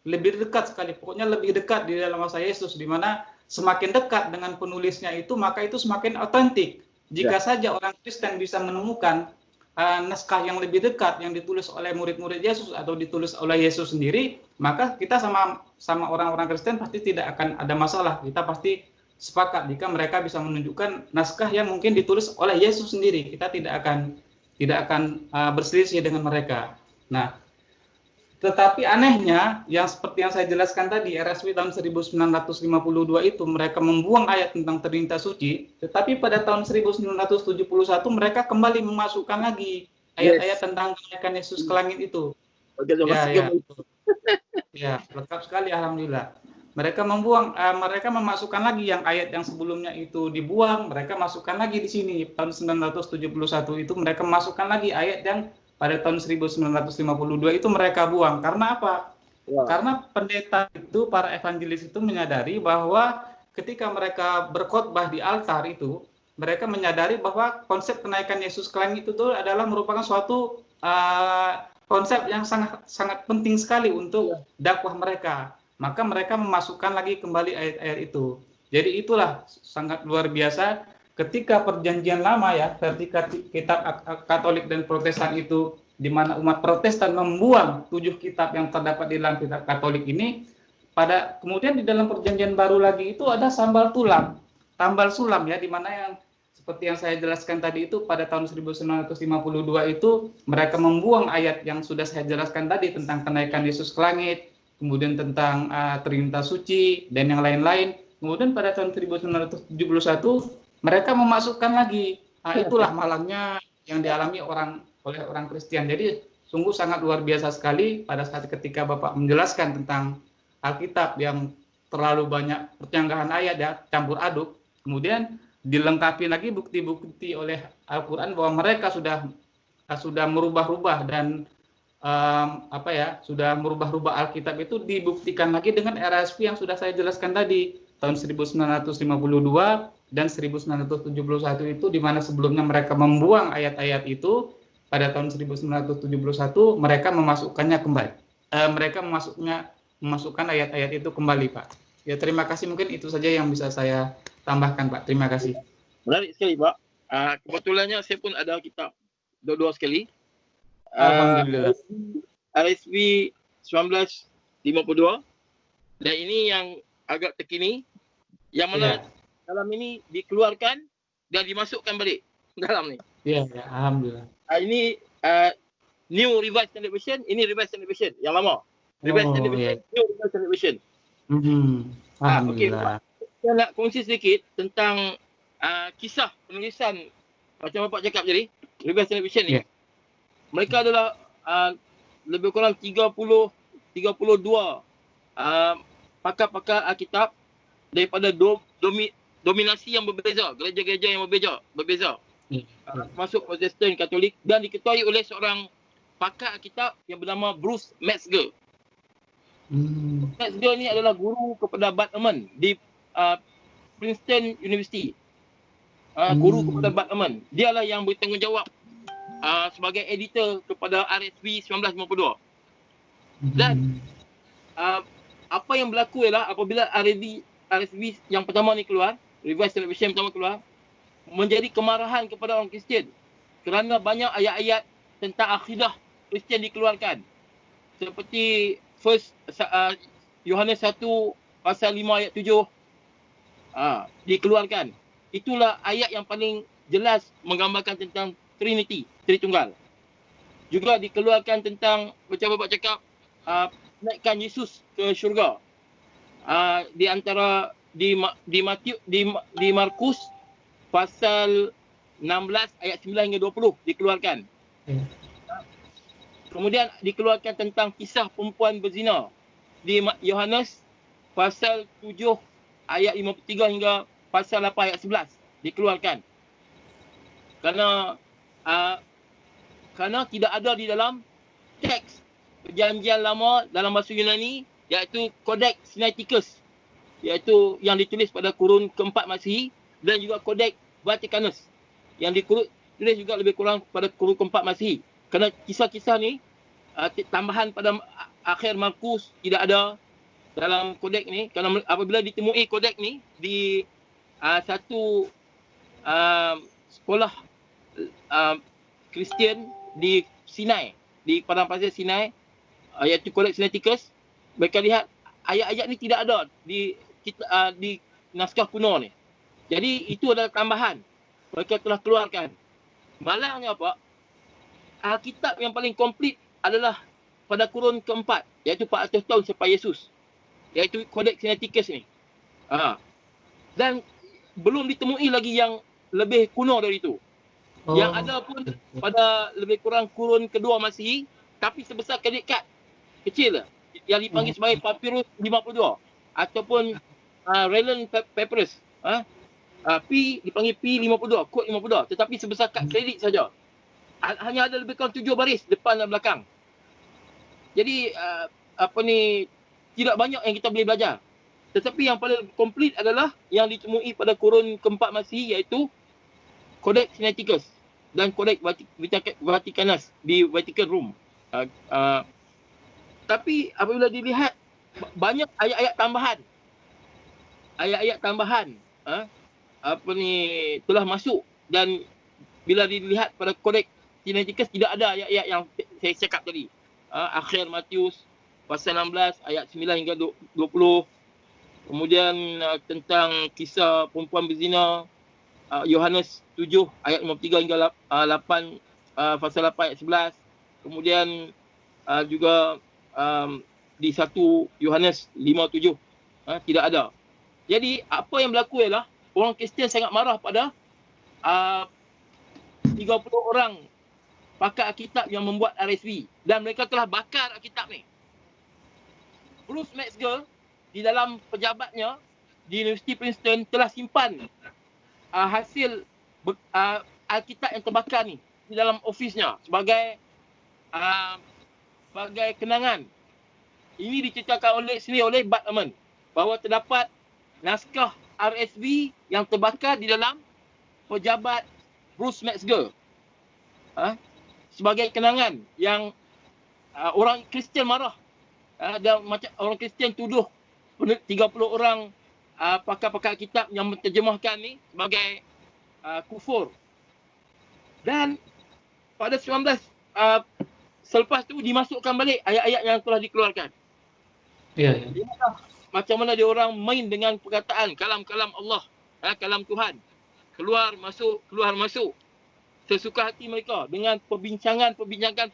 lebih dekat sekali, pokoknya lebih dekat di dalam masa Yesus, di mana semakin dekat dengan penulisnya itu, maka itu semakin otentik. Jika saja orang Kristen bisa menemukan naskah yang lebih dekat yang ditulis oleh murid-murid Yesus atau ditulis oleh Yesus sendiri, maka kita sama orang-orang Kristen pasti tidak akan ada masalah. Kita pasti sepakat jika mereka bisa menunjukkan naskah yang mungkin ditulis oleh Yesus sendiri. Kita tidak akan berselisih dengan mereka. Nah, tetapi anehnya, yang seperti yang saya jelaskan tadi, RSW tahun 1952 itu mereka membuang ayat tentang Trinitas Suci, tetapi pada tahun 1971 mereka kembali memasukkan lagi ayat-ayat tentang kenaikan Yesus ke langit itu. Ya, lengkap sekali, alhamdulillah. Mereka memasukkan lagi yang ayat yang sebelumnya itu dibuang, mereka masukkan lagi di sini. Tahun 1971 itu mereka memasukkan lagi ayat yang pada tahun 1952 itu mereka buang. Karena apa? Karena pendeta itu, para evangelis itu menyadari bahwa ketika mereka berkhotbah di altar itu, mereka menyadari bahwa konsep kenaikan Yesus ke langit itu adalah merupakan suatu konsep yang sangat penting sekali untuk dakwah mereka. Maka mereka memasukkan lagi kembali ayat-ayat itu. Jadi itulah sangat luar biasa ketika perjanjian lama ya, ketika kitab Katolik dan Protestan itu, di mana umat Protestan membuang 7 kitab yang terdapat di dalam kitab Katolik ini, kemudian di dalam perjanjian baru lagi itu ada tambal sulam ya, di mana yang seperti yang saya jelaskan tadi itu pada tahun 1952 itu mereka membuang ayat yang sudah saya jelaskan tadi tentang kenaikan Yesus ke langit, kemudian tentang Trinitas Suci dan yang lain-lain. Kemudian pada tahun 1971 mereka memasukkan lagi. Itulah malangnya yang dialami oleh orang Kristen. Jadi sungguh sangat luar biasa sekali pada saat ketika Bapak menjelaskan tentang Alkitab yang terlalu banyak percanggahan ayat ya, campur aduk. Kemudian dilengkapi lagi bukti-bukti oleh Al-Quran bahwa mereka sudah merubah-rubah dan sudah merubah-rubah Alkitab itu dibuktikan lagi dengan RSV yang sudah saya jelaskan tadi tahun 1952 dan 1971 itu, di mana sebelumnya mereka membuang ayat-ayat itu, pada tahun 1971 mereka memasukkannya kembali. Mereka memasukkan ayat-ayat itu kembali, Pak. Ya, terima kasih, mungkin itu saja yang bisa saya tambahkan, Pak. Terima kasih. Menarik sekali, Pak. Kebetulannya saya pun ada kitab dua sekali. Alhamdulillah. RSV 1952 dan ini yang agak terkini, yang mana dalam ini dikeluarkan dan dimasukkan balik dalam ni. Ya, alhamdulillah. Ini New Revised Standard Version, ini Revised Standard Version yang lama. Revised Standard Version, New Revised Standard Version. Alhamdulillah. Okay, saya nak kongsi sedikit tentang kisah penulisan macam Bapak cakap tadi, Revised Standard Version ni. Mereka adalah lebih kurang 32 pakar-pakar Alkitab daripada dominasi yang berbeza, gereja-gereja yang berbeza. Masuk Protestan, Katolik, dan diketuai oleh seorang pakar Alkitab yang bernama Bruce Metzger. Metzger ni adalah guru kepada Bud Ehrman di Princeton University. Guru kepada Bud Ehrman. Dialah yang bertanggungjawab sebagai editor kepada RSV 1952. Dan apa yang berlaku ialah apabila RSV yang pertama ni keluar, Revised Standard Version pertama keluar, menjadi kemarahan kepada orang Kristian kerana banyak ayat-ayat tentang akidah Kristian dikeluarkan. Seperti Yohanes 1 pasal 5 ayat 7 dikeluarkan. Itulah ayat yang paling jelas menggambarkan tentang Trinity, Tritunggal. Juga dikeluarkan tentang macam Bapak cakap naikkan Yesus ke syurga. Di antara di Markus pasal 16 ayat 9 hingga 20 dikeluarkan. Kemudian dikeluarkan tentang kisah perempuan berzina di Yohanes pasal 7 ayat 53 hingga pasal 8 ayat 11 dikeluarkan. Kerana tidak ada di dalam teks perjanjian lama dalam bahasa Yunani, iaitu Codex Sinaiticus, iaitu yang ditulis pada kurun keempat Masihi, dan juga Codex Vaticanus yang ditulis juga lebih kurang pada kurun keempat Masihi. Kerana kisah-kisah ni tambahan pada akhir Markus tidak ada dalam kodek ni. Kalau apabila ditemui kodek ni di satu sekolah Kristian di Sinai, di padang pasir Sinai, iaitu kodek Sinaiticus, mereka lihat ayat-ayat ni tidak ada di naskah kuno ni. Jadi itu adalah tambahan. Mereka telah keluarkan. Malangnya apa? Alkitab yang paling komplit adalah pada kurun keempat, iaitu 400 tahun selepas Yesus, iaitu Codex Sinaiticus ni. Dan belum ditemui lagi yang lebih kuno dari itu. Yang ada pun pada lebih kurang kurun kedua Masihi, tapi sebesar kredit kad kecil lah, yang dipanggil sebagai Papyrus 52 ataupun Raylan Papyrus. P dipanggil P52, kod 52, tetapi sebesar kad kredit saja. Hanya ada lebih kurang 7 baris depan dan belakang. Jadi tidak banyak yang kita boleh belajar. Tetapi yang paling komplit adalah yang ditemui pada kurun keempat Masihi, iaitu Codex Sinaiticus dan Codex Vaticanus di Vatican Rome. Tapi apabila dilihat, banyak ayat-ayat tambahan. Ayat-ayat tambahan telah masuk, dan bila dilihat pada Codex Sinaiticus tidak ada ayat-ayat yang saya cakap tadi. Akhir Matius pasal 16 ayat 9 hingga 20. Kemudian tentang kisah perempuan berzina, Yohanes 7 ayat 53 hingga 8, pasal 8 ayat 11. Kemudian juga di 1 Yohanes 5:7 tidak ada. Jadi apa yang berlaku ialah orang Kristian sangat marah pada 30 orang pakar Alkitab yang membuat RSV, dan mereka telah bakar Alkitab ni. Bruce Metzger di dalam pejabatnya di Universiti Princeton telah simpan hasil Alkitab yang terbakar ni di dalam ofisnya sebagai kenangan. Ini diceritakan oleh Bud Ehrman bahawa terdapat naskah RSV yang terbakar di dalam pejabat Bruce Metzger sebagai kenangan yang orang Kristian marah. Dan macam orang Kristian tuduh 30 orang pakar-pakar kitab yang menterjemahkan ni sebagai kufur. Dan pada 19 selepas tu dimasukkan balik ayat-ayat yang telah dikeluarkan. Ya. Macam mana dia orang main dengan perkataan kalam-kalam Allah, kalam Tuhan. Keluar masuk sesuka hati mereka dengan perbincangan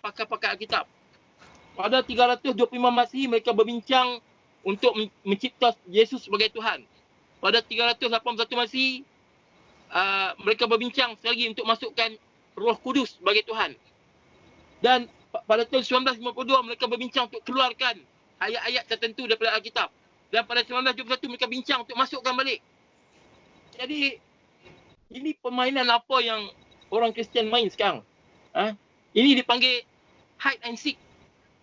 pakar-pakar Alkitab. Pada 325 Masihi mereka berbincang untuk mencipta Yesus sebagai Tuhan. Pada 381 Masihi mereka berbincang sekali lagi untuk masukkan Roh Kudus sebagai Tuhan. Dan pada tahun 1952 mereka berbincang untuk keluarkan ayat-ayat tertentu daripada Alkitab. Dan pada 1971 mereka bincang untuk masukkan balik. Jadi ini permainan apa yang orang Kristian main sekarang. Ini dipanggil hide and seek.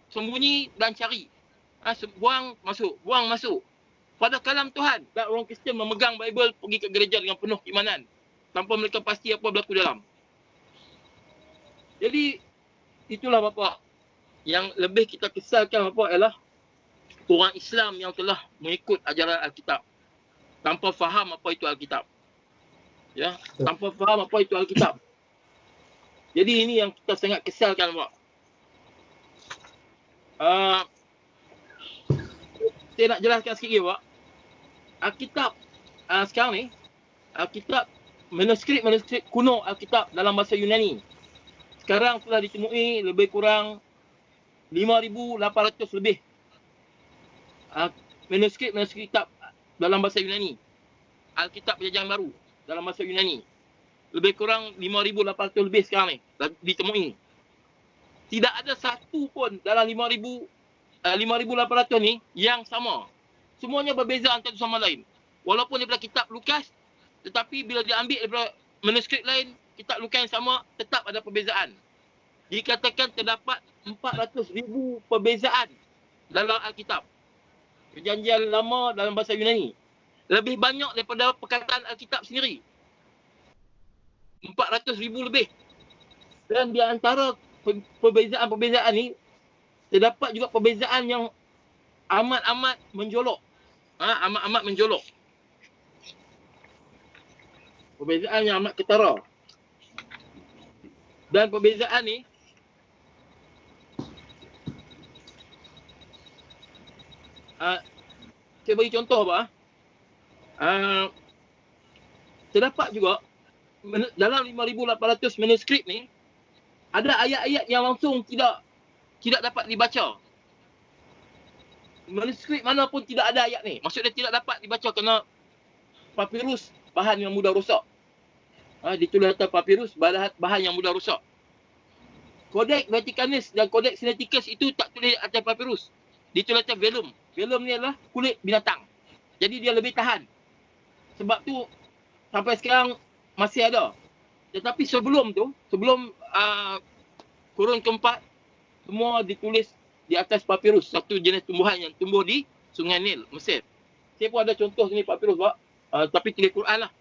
Sembunyi dan cari. Buang masuk. Pada kalam Tuhan, dan orang Kristian memegang Bible pergi ke gereja dengan penuh keimanan tanpa mereka pasti apa berlaku dalam. Jadi itulah bapa yang lebih kita kesalkan bapa ialah orang Islam yang telah mengikut ajaran Alkitab tanpa faham apa itu Alkitab. Ya, tanpa faham apa itu Alkitab. Jadi ini yang kita sangat kesalkan bapa. Saya nak jelaskan sikit lagi Pak. Alkitab sekarang ni, Alkitab manuskrip kuno Alkitab dalam bahasa Yunani sekarang telah ditemui lebih kurang 5,800 lebih manuskrip kitab dalam bahasa Yunani. Alkitab Perjanjian Baru dalam bahasa Yunani lebih kurang 5,800 lebih sekarang ni ditemui. Tidak ada satu pun dalam 5,800 ni yang sama. Semuanya berbeza antara sama lain. Walaupun daripada kitab Lukas, tetapi bila diambil daripada manuskrip lain, kitab Lukas yang sama, tetap ada perbezaan. Dikatakan terdapat 400,000 perbezaan dalam Alkitab. Perjanjian lama dalam bahasa Yunani. Lebih banyak daripada perkataan Alkitab sendiri. 400,000 lebih. Dan di antara perbezaan-perbezaan ni, terdapat juga perbezaan yang amat-amat menjolok. Amat-amat menjolok. Perbezaan yang amat ketara. Dan perbezaan ni saya bagi contoh apa? Terdapat juga dalam 5,800 manuskrip ni ada ayat-ayat yang langsung tidak dapat dibaca. Manuskrip mana pun tidak ada ayat ni. Maksudnya tidak dapat dibaca kerana papirus bahan yang mudah rosak. Ditulis atas papirus bahan yang mudah rosak. Codex Vaticanus dan Codex Sinaiticus itu tak tulis atas papirus. Ditulis atas vellum. Vellum ni adalah kulit binatang. Jadi dia lebih tahan. Sebab tu sampai sekarang masih ada. Tetapi sebelum tu, sebelum kurun keempat, semua ditulis di atas papirus. Satu jenis tumbuhan yang tumbuh di Sungai Nil, Mesir. Saya pun ada contoh sini papirus, Pak. Tapi tulis Quran lah.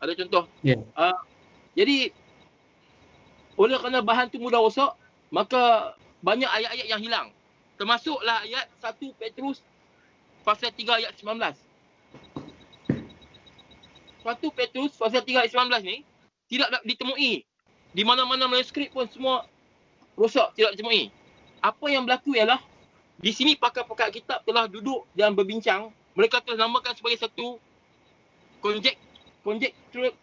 Ada contoh. Yeah. Jadi, oleh kerana bahan tu mudah rosak, maka banyak ayat-ayat yang hilang. Termasuklah ayat 1 Petrus pasal 3 ayat 19. 1 Petrus pasal 3 ayat 19 ni tidak ditemui. Di mana-mana manuskrip pun semua rosak, tidak ditemui. Apa yang berlaku ialah di sini pakar-pakar kitab telah duduk dan berbincang. Mereka telah namakan sebagai satu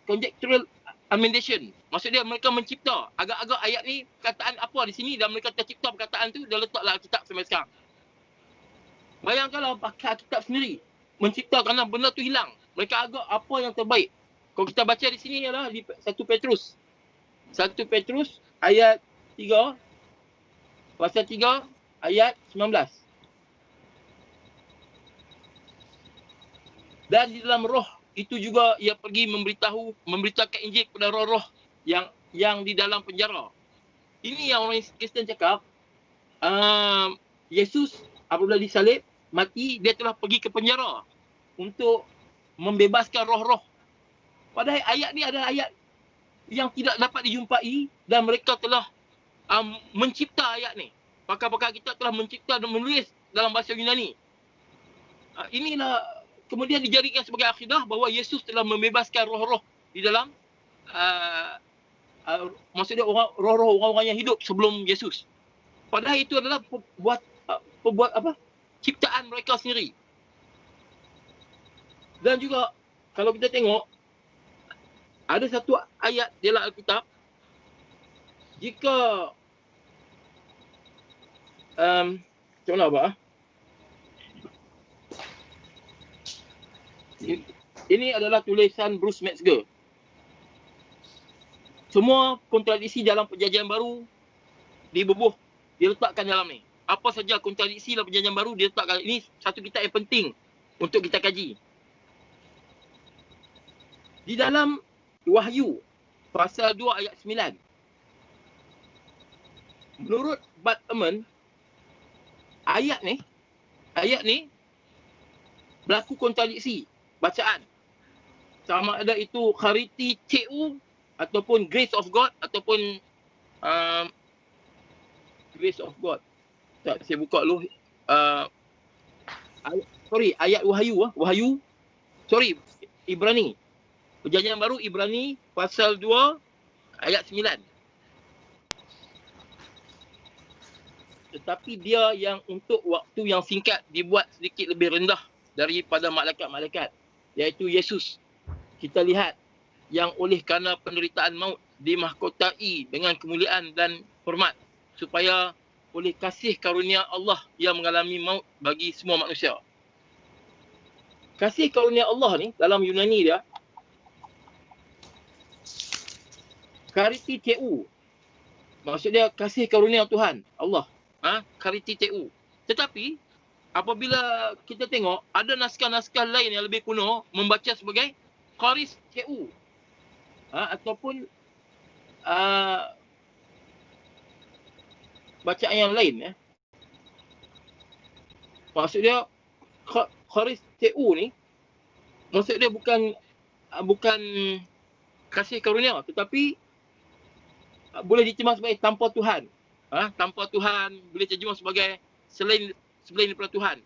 conjectural amendation. Maksudnya mereka mencipta agak-agak ayat ni perkataan apa di sini dan mereka tercipta perkataan tu dan letaklah kitab sampai sekarang. Bayangkanlah pakar kitab sendiri mencipta kerana benda tu hilang. Mereka agak apa yang terbaik. Kalau kita baca di sini ialah di 1 Petrus. 1 Petrus ayat 3 pasal 3 ayat 19. Dan di dalam roh itu juga ia pergi memberitakan Injil kepada roh-roh yang di dalam penjara. Ini yang orang Kristen cakap, Yesus apabila disalib, mati, dia telah pergi ke penjara untuk membebaskan roh-roh. Padahal ayat ni adalah ayat yang tidak dapat dijumpai dan mereka telah mencipta ayat ni. Pakar-pakar kita telah mencipta dan menulis dalam bahasa Yunani. Inilah kemudian dijadikan sebagai akidah bahawa Yesus telah membebaskan roh-roh di dalam maksudnya roh-roh orang-orang yang hidup sebelum Yesus. Padahal itu adalah ciptaan mereka sendiri. Dan juga kalau kita tengok ada satu ayat dalam Alkitab, jika macam mana apa? Ini adalah tulisan Bruce Metzger. Semua kontradiksi dalam Perjanjian Baru dibubuh, diletakkan dalam ni. Apa saja kontradiksi dalam Perjanjian Baru diletakkan. Ini satu kitab yang penting untuk kita kaji. Di dalam Wahyu pasal 2 ayat 9. Menurut Bud Ehrman, ayat ni berlaku kontradiksi bacaan. Sama ada itu Charity TU ataupun Grace of God ataupun Grace of God. Tak, saya buka dulu. Ayat Wahyu. Ibrani. Perjanjian Baru Ibrani pasal 2 ayat 9. Tetapi dia yang untuk waktu yang singkat dibuat sedikit lebih rendah daripada malaikat-malaikat, iaitu Yesus. Kita lihat yang oleh kerana penderitaan maut dimahkotai dengan kemuliaan dan hormat, supaya oleh kasih karunia Allah ia mengalami maut bagi semua manusia. Kasih karunia Allah ni dalam Yunani dia Charity TU. Maksudnya kasih karunia Tuhan Allah. Charity TU. Tetapi apabila kita tengok ada naskah-naskah lain yang lebih kuno membaca sebagai Charis TU. Ataupun bacaan yang lain. Maksudnya Charis TU ni maksud dia bukan kasih karunia, tetapi boleh diterjemah sebagai tanpa Tuhan. Tanpa Tuhan boleh terjemah sebagai selain daripada Tuhan.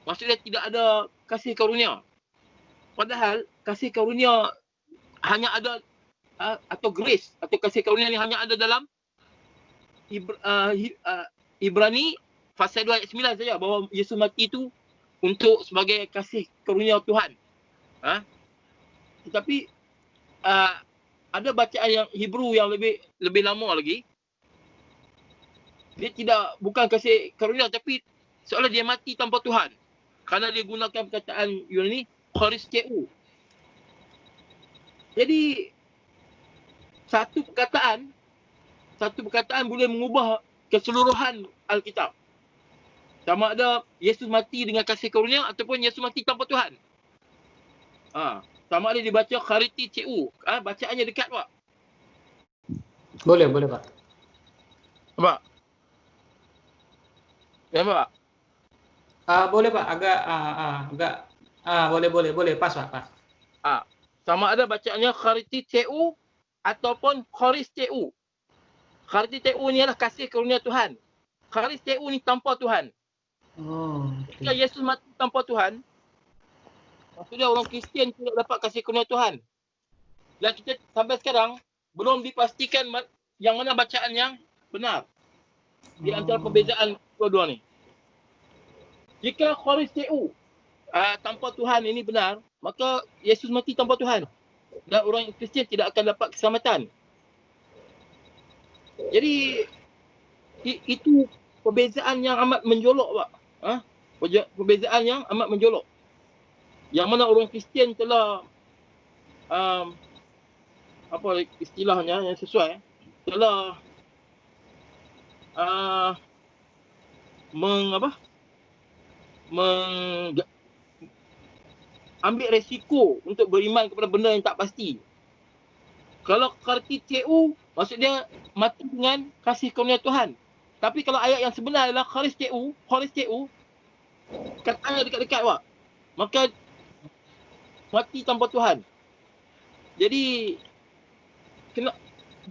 Maksudnya tidak ada kasih karunia. Padahal kasih karunia hanya ada atau grace atau kasih karunia ni hanya ada dalam Ibrani pasal 2 ayat 9 saja, bahawa Yesus mati itu untuk sebagai kasih karunia Tuhan. Tetapi ada bacaan yang Hebrew yang lebih lama lagi. Dia bukan kasih karunia, tapi seolah dia mati tanpa Tuhan. Kerana dia gunakan perkataan Yunani choristeu. Jadi satu perkataan boleh mengubah keseluruhan Alkitab. Sama ada Yesus mati dengan kasih karunia ataupun Yesus mati tanpa Tuhan. Sama ada dibaca charititeu. Bacaannya dekat, Pak. Boleh Pak. Pak. Ya, Pak. Boleh Pak, agak boleh pas Pak. Sama ada bacaannya charititeu ataupun choristeu. Charititeu ni adalah kasih karunia Tuhan. Choristeu ni tanpa Tuhan. Jika Yesus mati tanpa Tuhan, maksudnya orang Kristian tidak dapat kasih karunia Tuhan. Dan kita sampai sekarang belum dipastikan yang mana bacaan yang benar di antara perbezaan kedua-dua ni. Jika choristeu tanpa Tuhan ini benar, maka Yesus mati tanpa Tuhan. Dan orang Kristian tidak akan dapat keselamatan. Jadi itu perbezaan yang amat menjolok, Pak. Perbezaan yang amat menjolok. Yang mana orang Kristian telah apa istilahnya yang sesuai, telah ambil resiko untuk beriman kepada benda yang tak pasti. Kalau charititeu, maksudnya mati dengan kasih karunia Tuhan. Tapi kalau ayat yang sebenar adalah choristeu, katanya dekat-dekat, Pak. Maka mati tanpa Tuhan. Jadi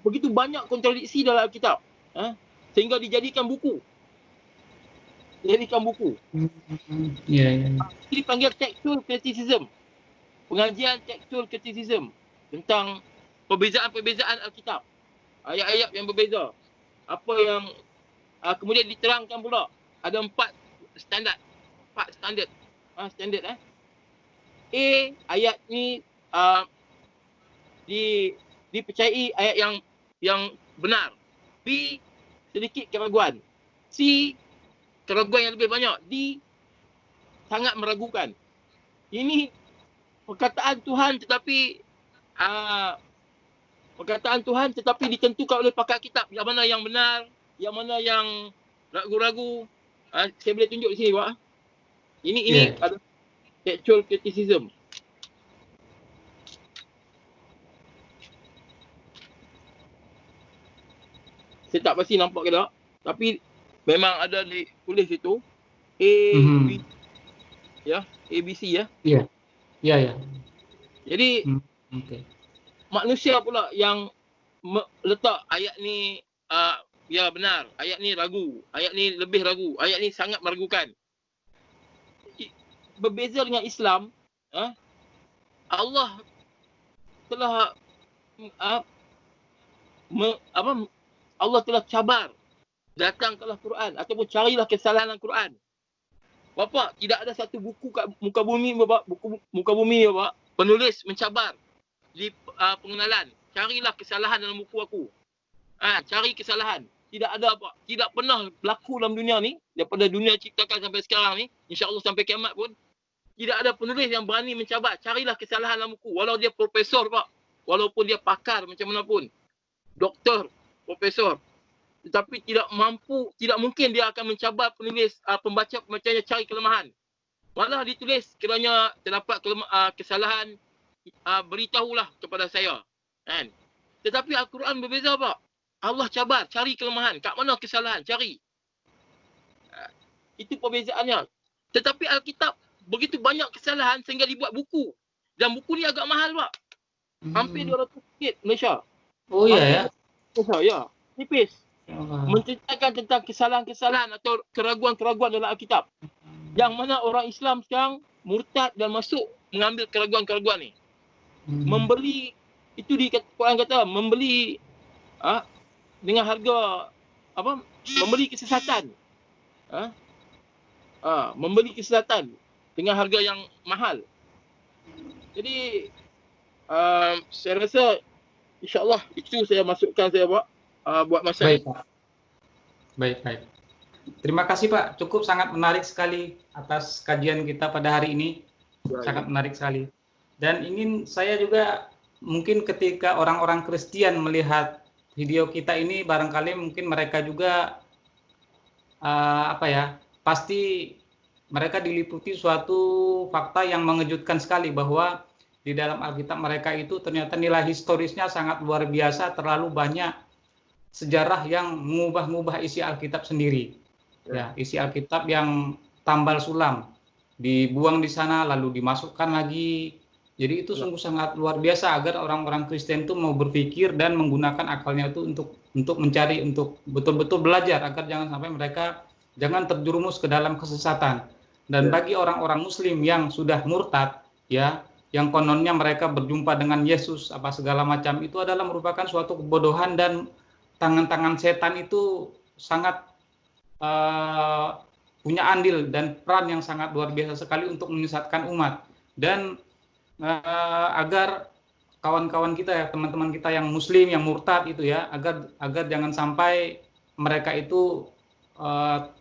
begitu banyak kontradiksi dalam Alkitab, sehingga dijadikan buku. Ini dipanggil textual criticism. Pengajian textual criticism tentang perbezaan-perbezaan Alkitab. Ayat-ayat yang berbeza. Apa yang kemudian diterangkan pula ada 4 standard. Standard. Ayat ni dipercayai ayat yang benar. B, sedikit keraguan. C, keraguan yang lebih banyak. D, sangat meragukan. Ini perkataan Tuhan tetapi ditentukan oleh pakar kitab. Yang mana yang benar, yang mana yang ragu-ragu. Saya boleh tunjuk di sini, Pak. Ini ada textual criticism. Saya tak pasti nampak ke tak, tapi memang ada ditulis situ B, ABC ya. Ya. Jadi manusia pula yang letak ayat ni ya benar, ayat ni ragu, ayat ni lebih ragu, ayat ni sangat meragukan. Berbeza dengan Islam, Allah telah Allah telah cabar, datangkanlah Quran ataupun carilah kesalahan Quran. Bapak, tidak ada satu buku kat muka bumi, Bapak, muka bumi, Bapak, penulis mencabar di pengenalan, carilah kesalahan dalam buku aku. Cari kesalahan. Tidak ada, Pak. Tidak pernah berlaku dalam dunia ni, daripada dunia ciptakan sampai sekarang ni, insya-Allah sampai kiamat pun, tidak ada penulis yang berani mencabar, carilah kesalahan dalam buku. Walau dia profesor, Pak. Walaupun dia pakar macam mana pun. Doktor, profesor. Tetapi tidak mungkin dia akan mencabar penulis, pembaca-pembacanya cari kelemahan. Malah ditulis kiranya terdapat kesalahan, beritahulah kepada saya. Kan? Tetapi Al-Quran berbeza, Pak. Allah cabar, cari kelemahan. Kat mana kesalahan? Cari. Itu perbezaannya. Tetapi Alkitab begitu banyak kesalahan sehingga dibuat buku. Dan buku ni agak mahal, Pak. Hampir RM200 Malaysia. Oh ya. Ya. Nipis. menceritakan tentang kesalahan-kesalahan atau keraguan-keraguan dalam Alkitab. Yang mana orang Islam sekarang murtad dan masuk mengambil keraguan-keraguan ni. Membeli, itu di Quran kata, membeli dengan harga membeli kesesatan. Membeli kesesatan dengan harga yang mahal. Jadi saya rasa insya-Allah itu saya masukkan, saya buat masa Baik, ini. Pak. Baik. Terima kasih, Pak. Cukup sangat menarik sekali atas kajian kita pada hari ini. Sangat menarik sekali. Dan ingin saya juga, mungkin ketika orang-orang Kristen melihat video kita ini, barangkali mungkin mereka juga pasti mereka diliputi suatu fakta yang mengejutkan sekali, bahwa di dalam Alkitab mereka itu ternyata nilai historisnya sangat luar biasa, terlalu banyak sejarah yang mengubah-ubah isi Alkitab sendiri. Ya, isi Alkitab yang tambal sulam, dibuang di sana lalu dimasukkan lagi. Jadi itu sungguh sangat luar biasa, agar orang-orang Kristen itu mau berpikir dan menggunakan akalnya itu untuk mencari, untuk betul-betul belajar, agar jangan sampai mereka jangan terjerumus ke dalam kesesatan. Dan bagi orang-orang Muslim yang sudah murtad, ya, yang kononnya mereka berjumpa dengan Yesus apa segala macam, itu adalah merupakan suatu kebodohan, dan tangan-tangan setan itu sangat punya andil dan peran yang sangat luar biasa sekali untuk menyesatkan umat. Dan agar kawan-kawan kita, ya, teman-teman kita yang Muslim, yang murtad itu, ya, agar jangan sampai mereka itu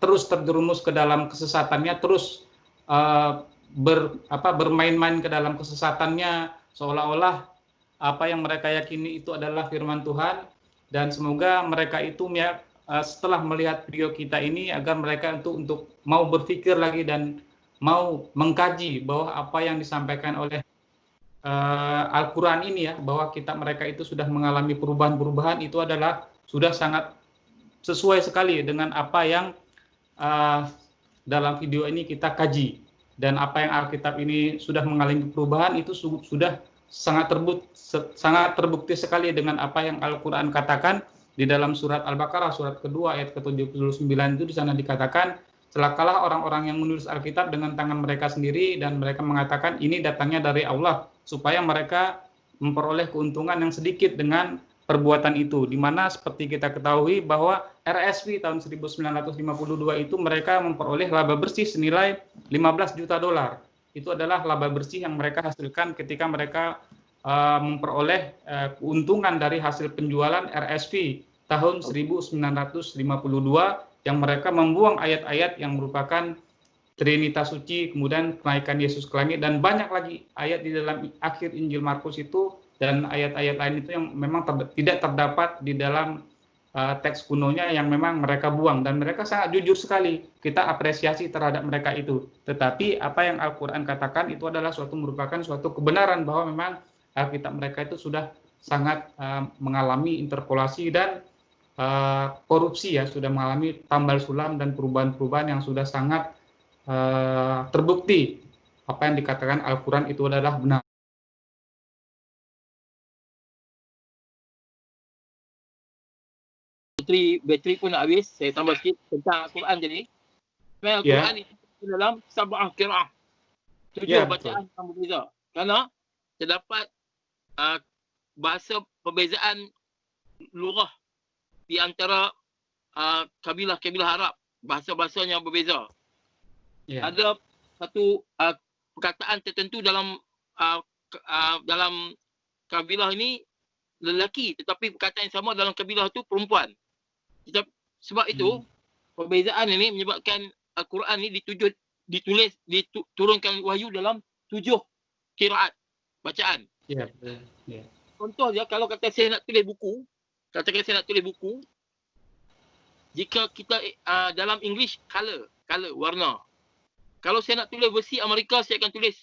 terus terjerumus ke dalam kesesatannya, terus bermain-main ke dalam kesesatannya, seolah-olah apa yang mereka yakini itu adalah firman Tuhan. Dan semoga mereka itu setelah melihat video kita ini, agar mereka untuk mau berpikir lagi dan mau mengkaji bahwa apa yang disampaikan oleh Al-Quran ini, ya, bahwa mereka itu sudah mengalami perubahan-perubahan, itu adalah sudah sangat sesuai sekali dengan apa yang dalam video ini kita kaji. Dan apa yang Alkitab ini sudah mengalami perubahan, itu sudah sangat terbukti sekali dengan apa yang Al-Quran katakan di dalam surat Al-Baqarah, surat kedua ayat ke-79 itu. Di sana dikatakan, celakalah orang-orang yang menulis Alkitab dengan tangan mereka sendiri, dan mereka mengatakan ini datangnya dari Allah, supaya mereka memperoleh keuntungan yang sedikit dengan perbuatan itu. Di mana seperti kita ketahui bahwa RSV tahun 1952 itu mereka memperoleh laba bersih senilai 15 juta dolar. Itu adalah laba bersih yang mereka hasilkan ketika mereka memperoleh keuntungan dari hasil penjualan RSV tahun 1952, yang mereka membuang ayat-ayat yang merupakan Trinitas suci, kemudian kenaikan Yesus ke langit, dan banyak lagi ayat di dalam akhir Injil Markus itu, dan ayat-ayat lain itu yang memang tidak terdapat di dalam teks kunonya, yang memang mereka buang. Dan mereka sangat jujur sekali, kita apresiasi terhadap mereka itu. Tetapi apa yang Al-Quran katakan itu adalah merupakan suatu kebenaran, bahwa memang Alkitab mereka itu sudah sangat mengalami interpolasi dan korupsi, ya, sudah mengalami tambal sulam dan perubahan-perubahan yang sudah sangat terbukti apa yang dikatakan Al-Quran itu adalah benar. Bateri pun nak habis, saya tambah sikit tentang Al-Quran jadi. Al-Quran itu dalam sab'ah qiraah. 7 bacaan yang berbeza. Kerana terdapat bahasa perbezaan lurah di antara kabilah-kabilah Arab, bahasa-bahasanya berbeza. Ada satu perkataan tertentu dalam kabilah ini lelaki, tetapi perkataan yang sama dalam kabilah itu perempuan. Sebab itu perbezaan ini menyebabkan Al-Quran ini diturunkan wahyu dalam 7 qiraat bacaan. Contoh dia, kalau kata saya nak tulis buku, jika kita dalam English color, warna. Kalau saya nak tulis versi Amerika, saya akan tulis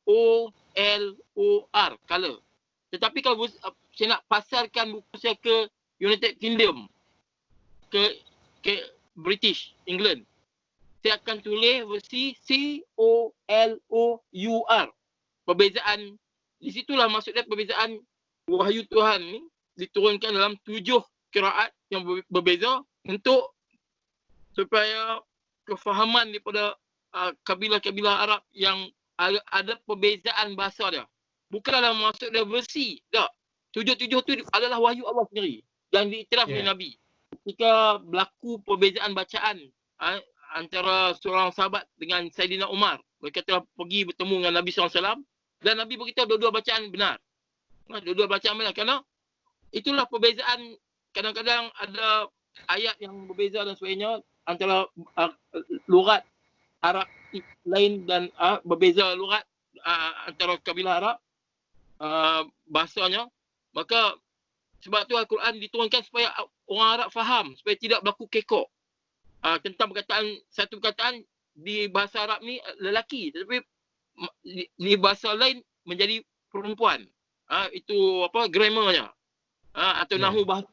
COLOR, color. Tetapi kalau saya nak pasarkan buku saya ke United Kingdom, ke British, England, saya akan tulis versi COLOUR. Perbezaan, di situlah maksudnya perbezaan wahyu Tuhan ni diturunkan dalam 7 qiraat yang berbeza untuk supaya kefahaman daripada kabilah-kabilah Arab yang ada perbezaan bahasa dia. Bukanlah maksud dia versi. Tak. 7 tu adalah wahyu Allah sendiri dan diiktiraf oleh Nabi. Ketika berlaku perbezaan bacaan antara seorang sahabat dengan Saidina Umar, mereka telah pergi bertemu dengan Nabi SAW dan Nabi beritahu dua-dua bacaan benar. Dua-dua bacaan benar kerana itulah perbezaan. Kadang-kadang ada ayat yang berbeza dan sebagainya antara lugat Arab lain dan berbeza lugat antara kabilah Arab bahasanya. Maka sebab tu Al-Quran diturunkan supaya orang Arab faham, supaya tidak berlaku kekok tentang satu perkataan di bahasa Arab ni lelaki tetapi di bahasa lain menjadi perempuan. Itu grammarnya atau nahu bahasa.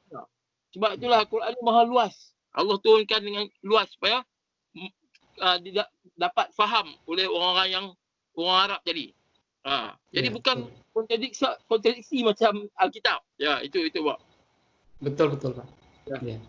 Sebab itulah Al-Quran ni maha luas. Allah turunkan dengan luas supaya dapat faham oleh orang-orang yang orang Arab jadi. Jadi bukan kontradiksi macam Alkitab. Ya, itu Pak. Betul Pak. Ya.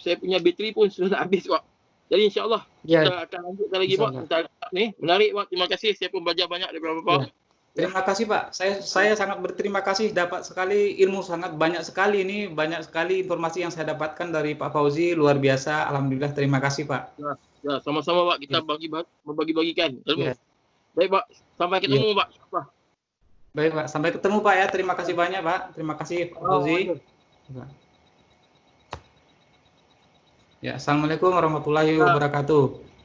Saya punya bateri pun sudah nak habis Pak. Jadi insya-Allah kita akan lanjutkan lagi Pak tentang ni. Menarik Pak. Terima kasih. Saya pun belajar banyak daripada Bapak. Terima kasih Pak. Saya sangat berterima kasih, dapat sekali ilmu, sangat banyak sekali ini, banyak sekali informasi yang saya dapatkan dari Pak Fauzi, luar biasa. Alhamdulillah, terima kasih Pak. Ya, sama-sama Pak, kita membagi-bagikan ilmu. Baik Pak, sampai ketemu Pak. Baik Pak, sampai ketemu Pak ya. Terima kasih banyak Pak. Terima kasih Pak Fauzi. Ya, Assalamualaikum warahmatullahi wabarakatuh.